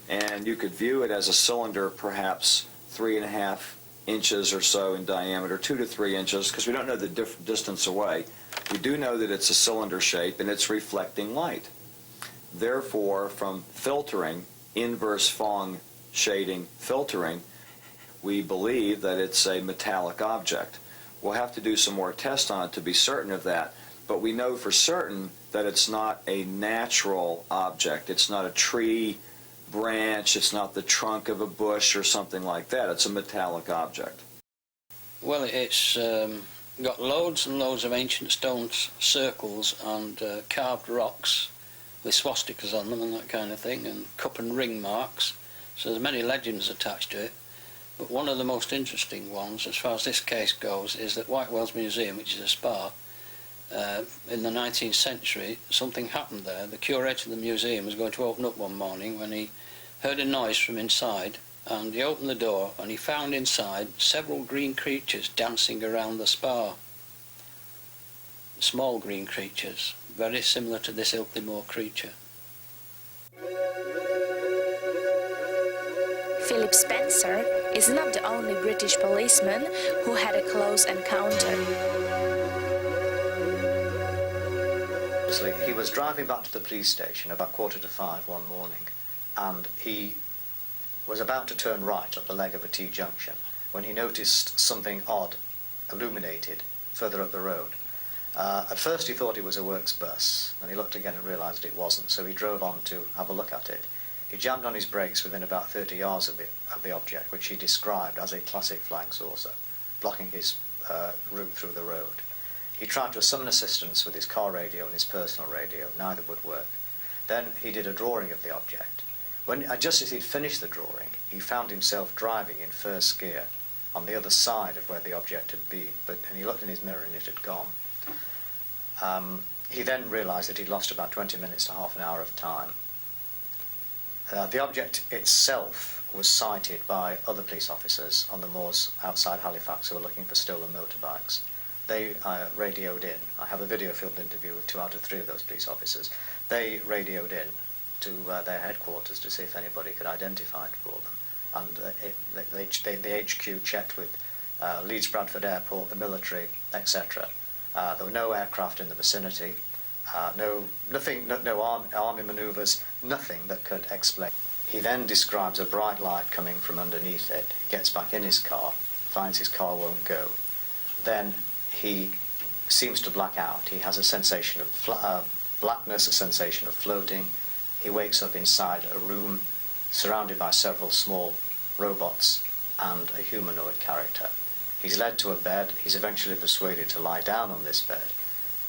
S13: And you could view it as a cylinder perhaps 3.5 inches or so in diameter, 2 to 3 inches, because we don't know the distance away. We do know that it's a cylinder shape and it's reflecting light. Therefore, from filtering, inverse Phong shading filtering, we believe that it's a metallic object. We'll have to do some more tests on it to be certain of that, but we know for certain that it's not a natural object. It's not a tree branch, it's not the trunk of a bush or something like that. It's a metallic object.
S14: Well, it's got loads and loads of ancient stone circles and carved rocks with swastikas on them and that kind of thing, and cup and ring marks. So there's many legends attached to it. But one of the most interesting ones, as far as this case goes, is that Whitewell's Museum, which is a spa, in the 19th century, something happened there. The curator of the museum was going to open up one morning when he heard a noise from inside, and he opened the door and he found inside several green creatures dancing around the spa. Small green creatures, very similar to this Ilkley Moor creature.
S7: Philip Spencer is not the only British policeman who had a close encounter.
S15: He was driving back to the police station about 4:45 one morning, and he was about to turn right up the leg of a T-junction when he noticed something odd illuminated further up the road. At first he thought it was a works bus, and he looked again and realised it wasn't, so he drove on to have a look at it. He jammed on his brakes within about 30 yards of the object, which he described as a classic flying saucer, blocking his route through the road. He tried to summon assistance with his car radio and his personal radio. Neither would work. Then he did a drawing of the object. Just as he'd finished the drawing, he found himself driving in first gear on the other side of where the object had been, and he looked in his mirror and it had gone. He then realised that he'd lost about 20 minutes to half an hour of time. The object itself was sighted by other police officers on the moors outside Halifax who were looking for stolen motorbikes. they radioed in. I have a video filmed interview with 2 out of 3 of those police officers. They radioed in to their headquarters to see if anybody could identify it for them. And the HQ checked with Leeds Bradford Airport, the military, etc. There were no aircraft in the vicinity, no army manoeuvres, nothing that could explain. He then describes a bright light coming from underneath it. He gets back in his car, finds his car won't go. Then he seems to black out. He has a sensation of blackness, a sensation of floating. He wakes up inside a room surrounded by several small robots and a humanoid character. He's led to a bed. He's eventually persuaded to lie down on this bed,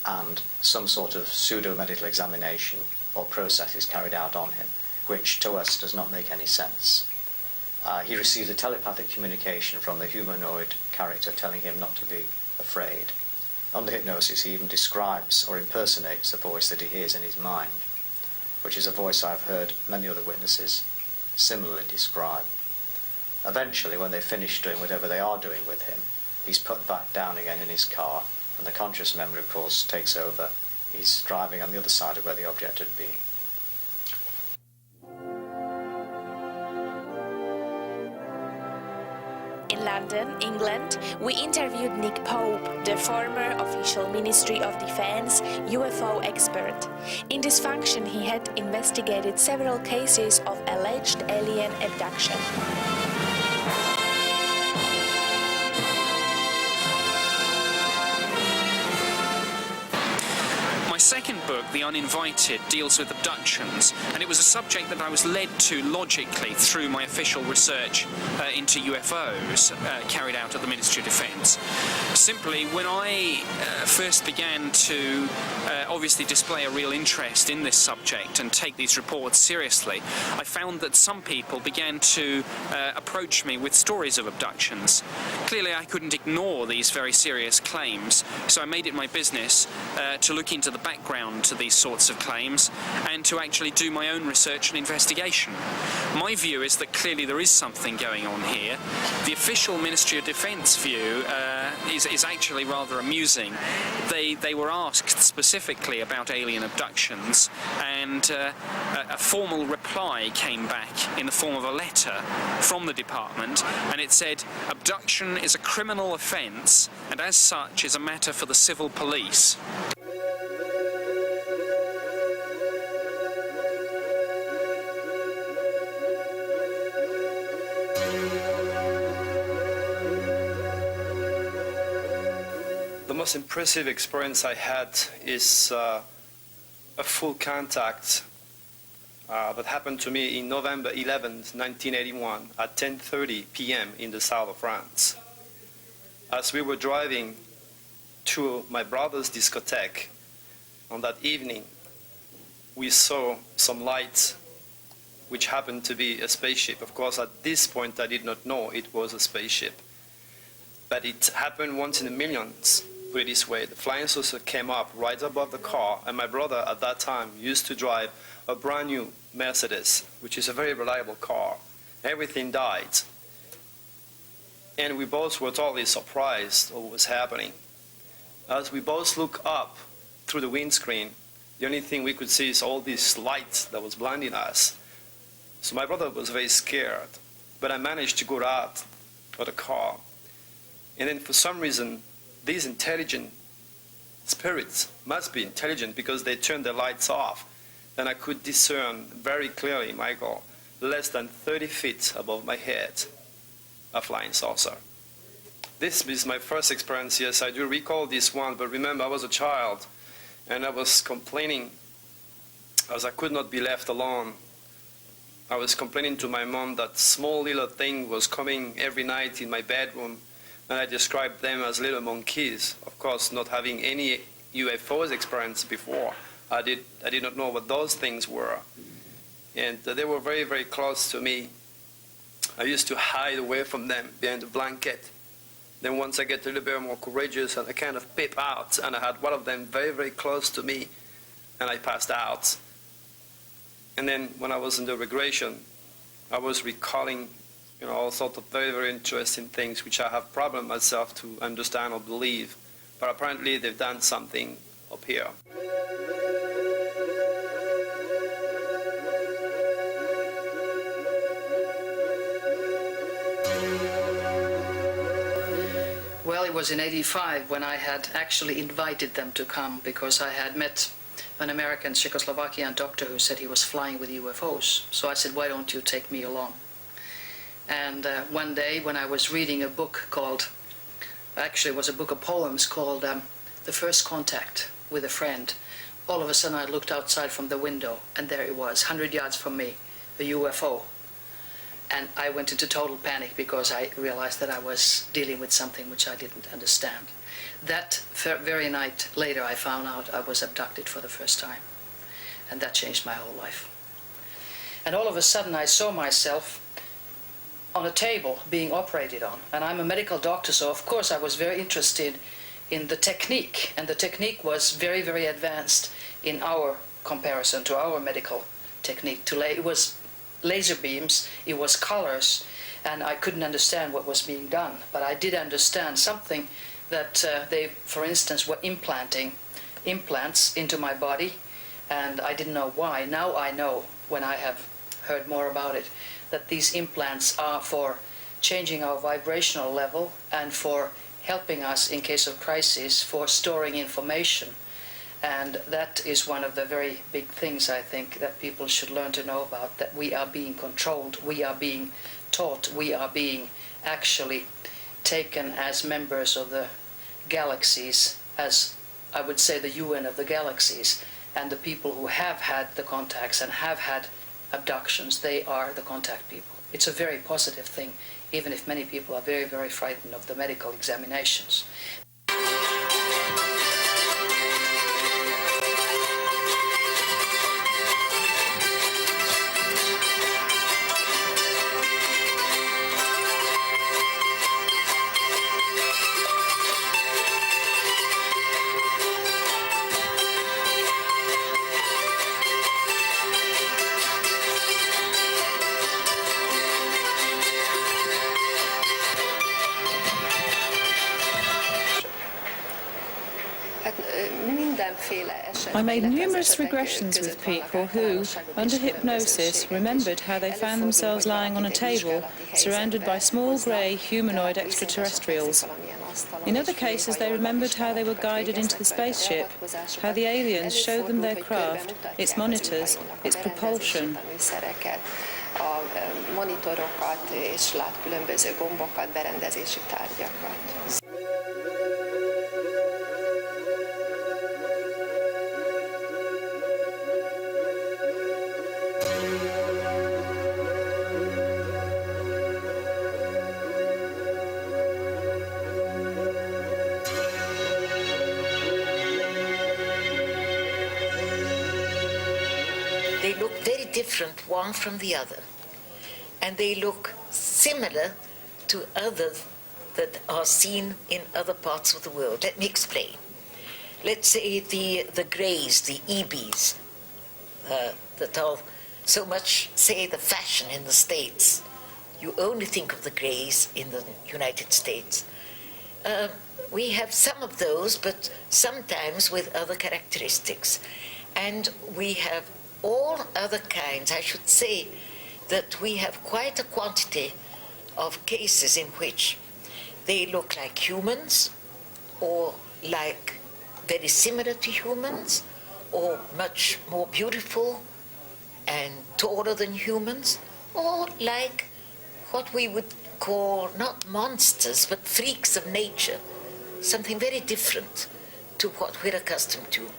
S15: and some sort of pseudo-medical examination or process is carried out on him, which to us does not make any sense. He receives a telepathic communication from the humanoid character telling him not to be afraid. Under hypnosis, he even describes or impersonates a voice that he hears in his mind, which is a voice I've heard many other witnesses similarly describe. Eventually, when they finish doing whatever they are doing with him, he's put back down again in his car, and the conscious memory, of course, takes over. He's driving on the other side of where the object had been.
S7: In London, England, we interviewed Nick Pope, the former official Ministry of Defense UFO expert. In this function, he had investigated several cases of alleged alien abduction.
S16: My second book, The Uninvited, deals with abductions, and it was a subject that I was led to logically through my official research into UFOs carried out at the Ministry of Defence. Simply, when I first began to obviously display a real interest in this subject and take these reports seriously, I found that some people began to approach me with stories of abductions. Clearly, I couldn't ignore these very serious claims, so I made it my business to look into the background to these sorts of claims and to actually do my own research and investigation. My view is that clearly there is something going on here. The official Ministry of Defence view is actually rather amusing. They were asked specifically about alien abductions, and a formal reply came back in the form of a letter from the department, and it said, "Abduction is a criminal offence and as such is a matter for the civil police."
S17: The most impressive experience I had is a full contact that happened to me in November 11th, 1981 at 10:30 p.m. in the south of France. As we were driving to my brother's discotheque on that evening, we saw some lights which happened to be a spaceship. Of course, at this point I did not know it was a spaceship. But it happened once in a million. Put it this way, the flying saucer came up right above the car, and my brother at that time used to drive a brand new Mercedes, which is a very reliable car. Everything died. And we both were totally surprised of what was happening. As we both looked up through the windscreen, the only thing we could see is all these lights that was blinding us. So my brother was very scared, but I managed to go out of the car. And then for some reason, these intelligent spirits must be intelligent because they turned the lights off. And I could discern very clearly, Michael, less than 30 feet above my head, a flying saucer. This is my first experience. Yes, I do recall this one, but remember, I was a child, and I was complaining as I could not be left alone. I was complaining to my mom that small little thing was coming every night in my bedroom, and I described them as little monkeys. Of course, not having any UFOs experience before, I did not know what those things were. And they were very, very close to me. I used to hide away from them behind a blanket. Then once I get a little bit more courageous, and I kind of peep out, and I had one of them very, very close to me, and I passed out. And then when I was in the regression, I was recalling all sorts of very, very interesting things which I have problem myself to understand or believe but apparently they've done something up here.
S18: Well, it was in '85 when I had actually invited them to come, because I had met an American Czechoslovakian doctor who said he was flying with UFOs. So I said, why don't you take me along? And one day when I was reading a book called, actually it was a book of poems called The First Contact with a Friend, all of a sudden I looked outside from the window and there it was, 100 yards from me, a UFO. And I went into total panic because I realized that I was dealing with something which I didn't understand. That very night later I found out I was abducted for the first time. And that changed my whole life. And all of a sudden I saw myself on a table being operated on. And I'm a medical doctor, so of course I was very interested in the technique. And the technique was very, very advanced in our comparison to our medical technique. It was laser beams, it was colors, and I couldn't understand what was being done. But I did understand something, that they, for instance, were implanting implants into my body, and I didn't know why. Now I know, when I have heard more about it, that these implants are for changing our vibrational level and for helping us in case of crisis, for storing information. And that is one of the very big things, I think, that people should learn to know about, that we are being controlled, we are being taught, we are being actually taken as members of the galaxies, as I would say the UN of the galaxies, and the people who have had the contacts and have had abductions, they are the contact people. It's a very positive thing, even if many people are very, very frightened of the medical examinations.
S19: I made numerous regressions with people who, under hypnosis, remembered how they found themselves lying on a table surrounded by small grey humanoid extraterrestrials. In other cases, they remembered how they were guided into the spaceship, how the aliens showed them their craft, its monitors, its propulsion.
S20: A monitorokat, és lát különböző gombokat, berendezési tárgyakat.
S21: They look very different one from the other, and they look similar to others that are seen in other parts of the world. Let me explain. Let's say the greys, the EBs, that are so much, say, the fashion in the States. You only think of the greys in the United States. We have some of those, but sometimes with other characteristics. And we have all other kinds. I should say that we have quite a quantity of cases in which they look like humans, or like very similar to humans, or much more beautiful and taller than humans, or like what we would call not monsters but freaks of nature, something very different to what we're accustomed to.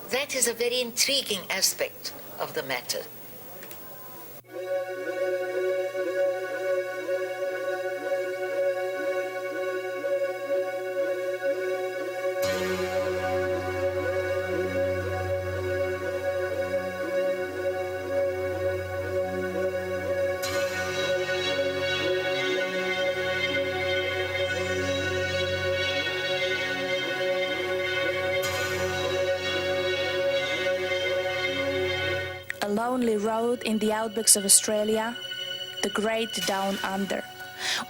S21: That is a very intriguing aspect of the matter.
S7: A lonely road in the outbacks of Australia, the great Down Under.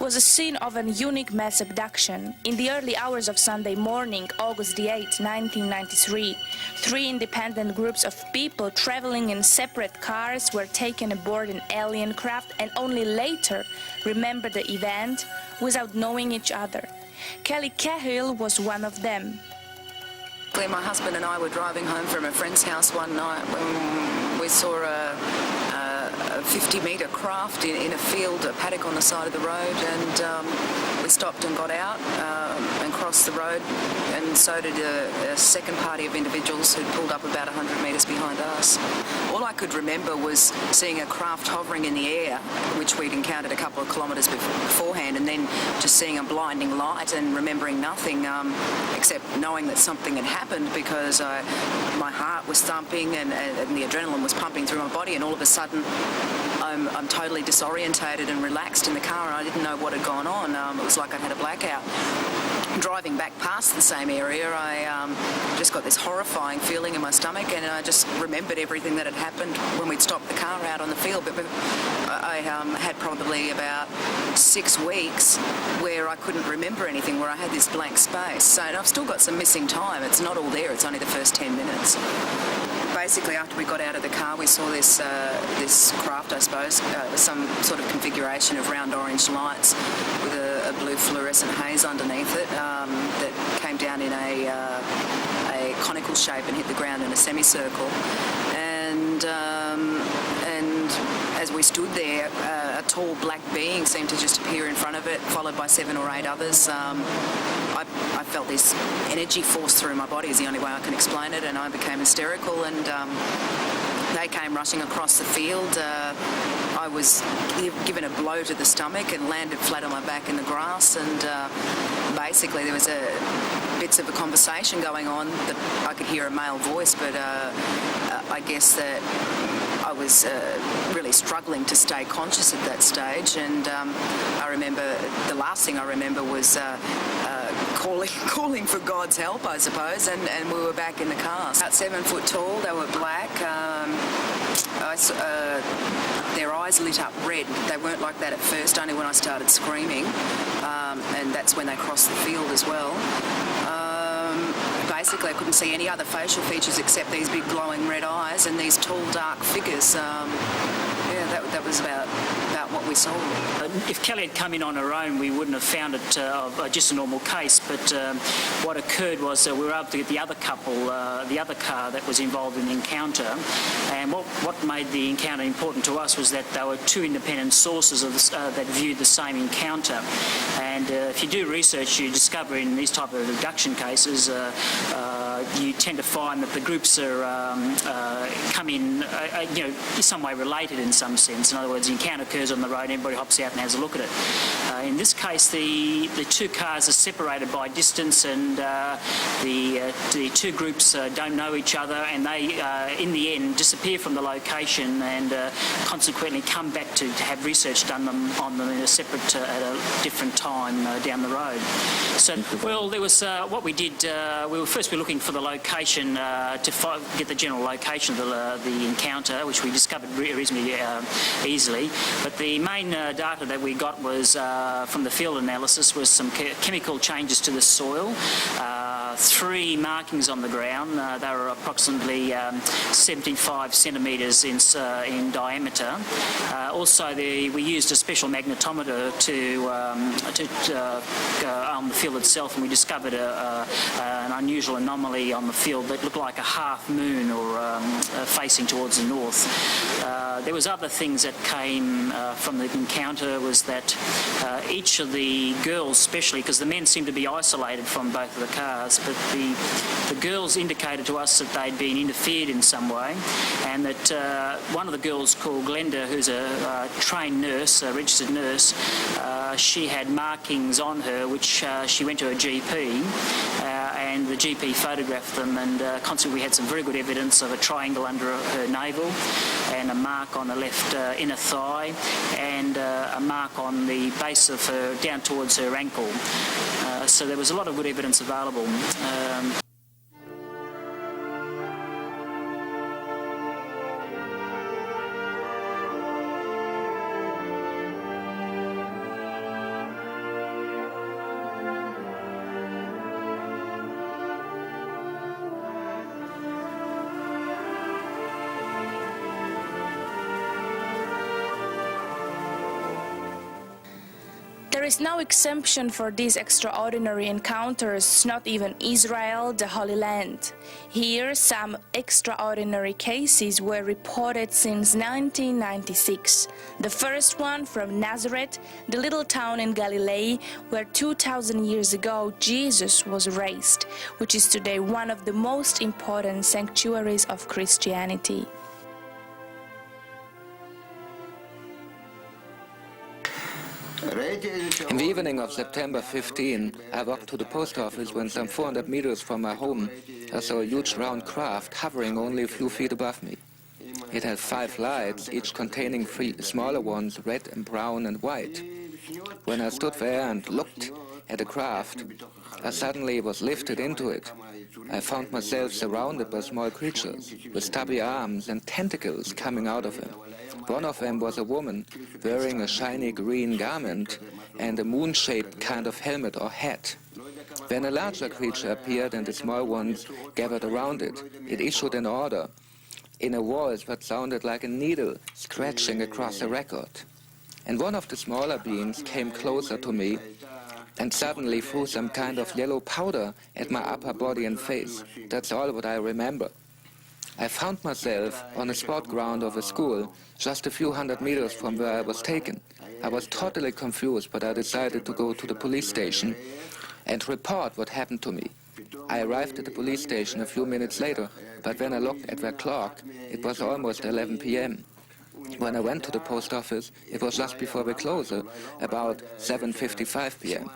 S7: was a scene of a unique mass abduction. In the early hours of Sunday morning, August the 8th, 1993, 3 independent groups of people traveling in separate cars were taken aboard an alien craft and only later remembered the event without knowing each other. Kelly Cahill was one of them.
S2: My husband and I were driving home from a friend's house one night when we saw a 50-metre craft in a field, a paddock on the side of the road, and we stopped and got out and crossed the road, and so did a second party of individuals who pulled up about 100 metres behind us. All I could remember was seeing a craft hovering in the air, which we'd encountered a couple of kilometres beforehand, and then just seeing a blinding light and remembering nothing except knowing that something had happened, because my heart was thumping and the adrenaline was pumping through my body, and all of a sudden I'm totally disorientated and relaxed in the car, and I didn't know what had gone on. It was like I'd had a blackout. Driving back past the same area, I just got this horrifying feeling in my stomach, and I just remembered everything that had happened when we'd stopped the car out on the field. But I had probably about 6 weeks where I couldn't remember anything, where I had this blank space. So I've still got some missing time. It's not all there, it's only the first 10 minutes. Basically, after we got out of the car, we saw this craft, I suppose, some sort of configuration of round orange lights with a blue fluorescent haze underneath it that came down in a conical shape and hit the ground in a semicircle. And as we stood there, a tall black being seemed to just appear in front of it, followed by 7 or 8 others. I felt this energy force through my body, is the only way I can explain it, and I became hysterical, and they came rushing across the field. I was given a blow to the stomach and landed flat on my back in the grass, and basically there was bits of a conversation going on that I could hear a male voice, but I guess that I was really struggling to stay conscious at that stage, and I remember, the last thing I remember was calling for God's help, I suppose, and we were back in the car. About 7 foot tall, they were black. Their eyes lit up red. They weren't like that at first, only when I started screaming, and that's when they crossed the field as well. Basically, I couldn't see any other facial features except these big glowing red eyes and these tall, dark figures. That was about what we saw.
S22: If Kelly had come in on her own, we wouldn't have found it just a normal case, but what occurred was we were able to get the other couple, the other car that was involved in the encounter, and what made the encounter important to us was that there were 2 independent sources of that viewed the same encounter. And if you do research, you discover in these type of abduction cases, you tend to find that the groups are come in, some way related in some sense. In other words, the encounter occurs on the road, everybody hops out and has a look at it. In this case, the 2 cars are separated by distance, and the 2 groups don't know each other, and they, in the end, disappear from the location, and consequently come back to have research done on them in a separate, at a different time down the road. So, well, there was what we did. We were looking for the location to get the general location of the encounter, which we discovered reasonably easily. But the main data that we got was from the field analysis was some chemical changes to the soil, 3 markings on the ground. They were approximately 75 centimetres in diameter. Also, we used a special magnetometer on the field itself, and we discovered an unusual anomaly on the field that looked like a half moon, or facing towards the north. There was other things that came from the encounter, was that each of the girls, especially because the men seemed to be isolated from both of the cars, but the girls indicated to us that they'd been interfered in some way, and that one of the girls, called Glenda, who's a trained nurse, a registered nurse, she had markings on her which she went to a GP, and the GP photographed them, and consequently we had some very good evidence of a triangle under her navel, and a mark on the left inner thigh, and a mark on the base of her, down towards her ankle. So there was a lot of good evidence available.
S7: is no exemption for these extraordinary encounters, not even Israel, the Holy Land. Here, some extraordinary cases were reported since 1996. The first one from Nazareth, the little town in Galilee, where 2,000 years ago Jesus was raised, which is today one of the most important sanctuaries of Christianity.
S3: In the evening of September 15, I walked to the post office when some 400 meters from my home, I saw a huge round craft hovering only a few feet above me. It had 5 lights, each containing 3 smaller ones, red and brown and white. When I stood there and looked at the craft, I suddenly was lifted into it. I found myself surrounded by small creatures with stubby arms and tentacles coming out of them. One of them was a woman wearing a shiny green garment and a moon-shaped kind of helmet or hat. Then a larger creature appeared and the small ones gathered around it. It issued an order in a voice that sounded like a needle scratching across a record. And one of the smaller beings came closer to me and suddenly threw some kind of yellow powder at my upper body and face. That's all what I remember. I found myself on a sport ground of a school, just a few hundred meters from where I was taken. I was totally confused, but I decided to go to the police station and report what happened to me. I arrived at the police station a few minutes later, but when I looked at the clock, it was almost 11 p.m. When I went to the post office, it was just before the closure, about 7:55 p.m.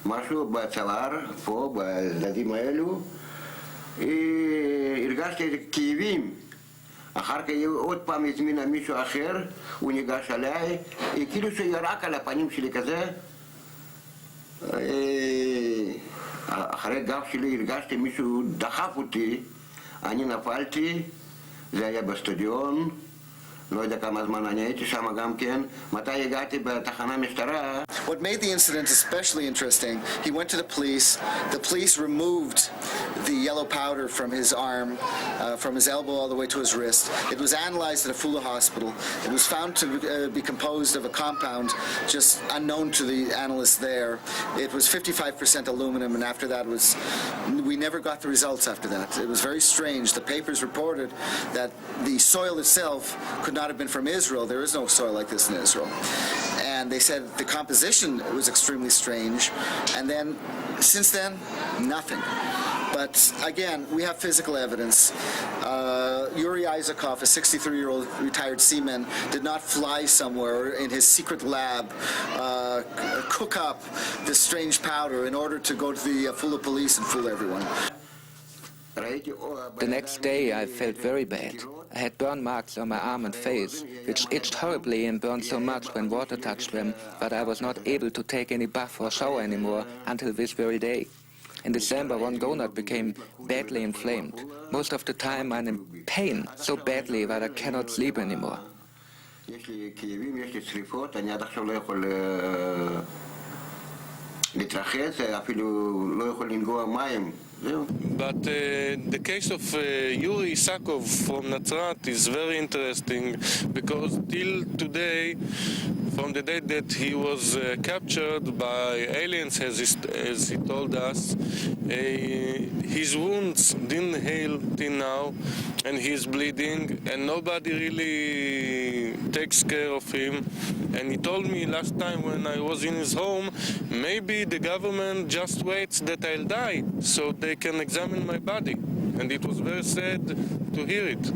S8: משהו בצוואר, פה, בצדדים האלו, הרגשתי כאבים. אחר כך עוד פעם הזמינה מישהו אחר, הוא ניגש עליי, כאילו שירק על הפנים שלי כזה. אחרי גב שלי הרגשתי מישהו דחף אותי, אני נפלתי, זה היה בסטודיון. What made
S23: the incident especially interesting, he went to the police removed the yellow powder from his arm, from his elbow all the way to his wrist. It was analyzed at a Fula hospital. It was found to be composed of a compound just unknown to the analysts there. It was 55% aluminum, and after that we never got the results after that. It was very strange. The papers reported that the soil itself could not have been from Israel. There is no soil like this in Israel. And they said the composition was extremely strange. And then, since then, nothing. But again, we have physical evidence. Yuri Isakov, a 63-year-old retired seaman, did not fly somewhere in his secret lab, cook up this strange powder in order to go to the Fula police and fool everyone.
S3: The next day I felt very bad. I had burn marks on my arm and face, which itched horribly and burned so much when water touched them, but I was not able to take any bath or shower anymore until this very day. In December, one gonad became badly inflamed. Most of the time I'm in pain so badly that I cannot sleep anymore.
S24: But the case of Yuri Isakov from Nazareth is very interesting because till today, from the day that he was captured by aliens, as he told us, his wounds didn't heal till now, and he's bleeding, and nobody really takes care of him. And he told me last time when I was in his home, maybe the government just waits that I'll die so they can examine my body. And it was very sad to hear it.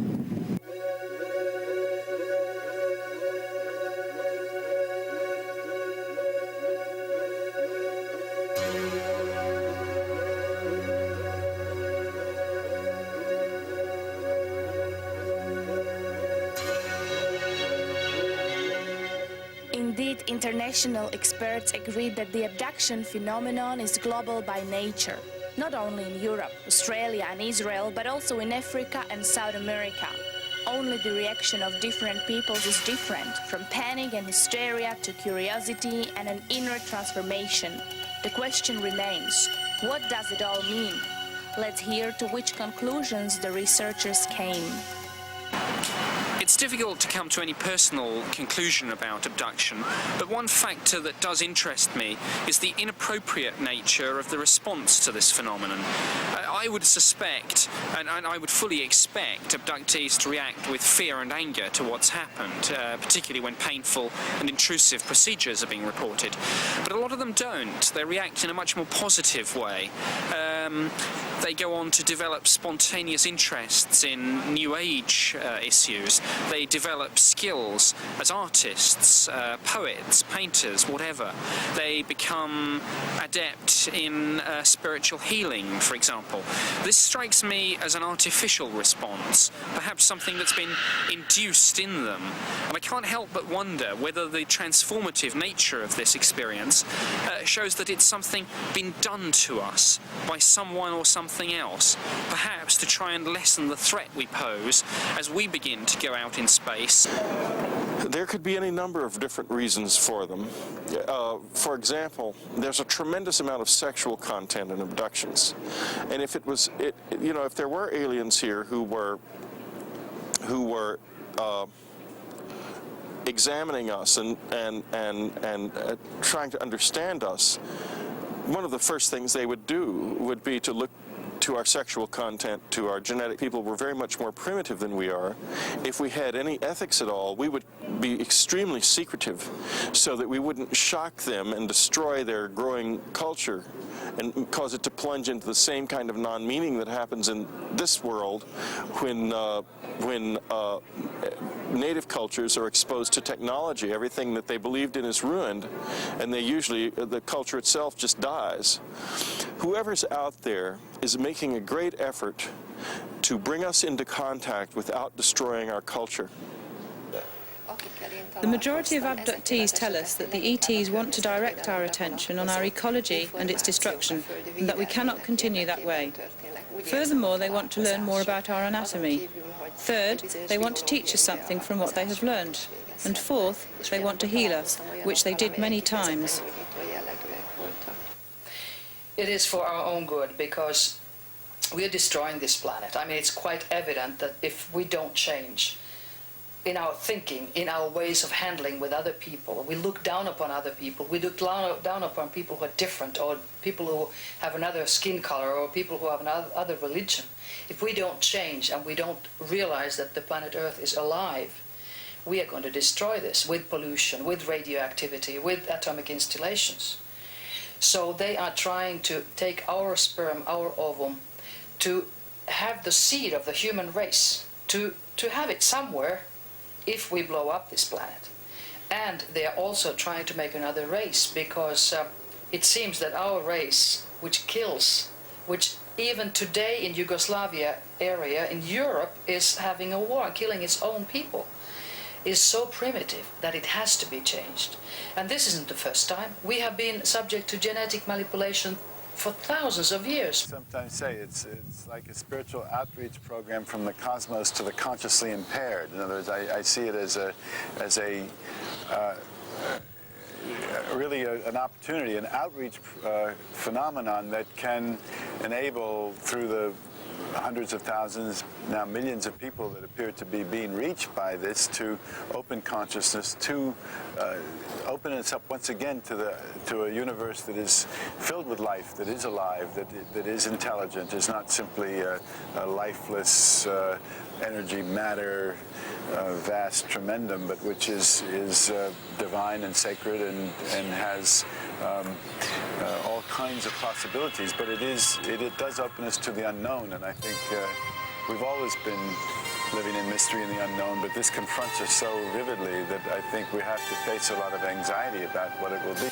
S7: Indeed, international experts agree that the abduction phenomenon is global by nature, not only in Europe, Australia and Israel, but also in Africa and South America. Only the reaction of different peoples is different, from panic and hysteria to curiosity and an inner transformation. The question remains, what does it all mean? Let's hear to which conclusions the researchers came.
S16: It's difficult to come to any personal conclusion about abduction, but one factor that does interest me is the inappropriate nature of the response to this phenomenon. I would suspect, and I would fully expect, abductees to react with fear and anger to what's happened, particularly when painful and intrusive procedures are being reported. But a lot of them don't. They react in a much more positive way. They go on to develop spontaneous interests in New Age issues. They develop skills as artists, poets, painters, whatever. They become adept in spiritual healing, for example. This strikes me as an artificial response, perhaps something that's been induced in them. And I can't help but wonder whether the transformative nature of this experience shows that it's something been done to us by someone or something else, perhaps to try and lessen the threat we pose as we begin to go out in space.
S1: There could be any number of different reasons for them. For example, there's a tremendous amount of sexual content in abductions, and if if there were aliens here who were examining us and trying to understand us, one of the first things they would do would be to look to our sexual content, to our genetic. People were very much more primitive than we are. If we had any ethics at all, we would be extremely secretive so that we wouldn't shock them and destroy their growing culture and cause it to plunge into the same kind of non-meaning that happens in this world when native cultures are exposed to technology. Everything that they believed in is ruined, and the culture itself just dies. Whoever's out there is making a great effort to bring us into contact without destroying our culture.
S19: The majority of abductees tell us that the ETs want to direct our attention on our ecology and its destruction, and that we cannot continue that way. Furthermore, they want to learn more about our anatomy. Third, they want to teach us something from what they have learned. And fourth, they want to heal us, which they did many times.
S18: It is for our own good, because we are destroying this planet. I mean, it's quite evident that if we don't change in our thinking, in our ways of handling with other people, we look down upon other people, we look down upon people who are different, or people who have another skin color, or people who have another religion. If we don't change and we don't realize that the planet Earth is alive, we are going to destroy this with pollution, with radioactivity, with atomic installations. So they are trying to take our sperm, our ovum, to have the seed of the human race, to have it somewhere if we blow up this planet. And they are also trying to make another race, because it seems that our race, which kills, which even today in Yugoslavia area in Europe is having a war, killing its own people, is so primitive that it has to be changed. And this isn't the first time. We have been subject to genetic manipulation for thousands of years.
S6: Sometimes say it's like a spiritual outreach program from the cosmos to the consciously impaired. In other words, I see it as really an opportunity, an outreach phenomenon that can enable, through the hundreds of thousands, now millions of people that appear to be being reached by this, to open consciousness, to open us up once again to a universe that is filled with life, that is alive, that is intelligent, is not simply a lifeless energy, matter, vast tremendum, but which is divine and sacred and has all kinds of possibilities. But it does open us to the unknown, and I think we've always been living in mystery and the unknown, but this confronts us so vividly that I think we have to face a lot of anxiety about what it will be.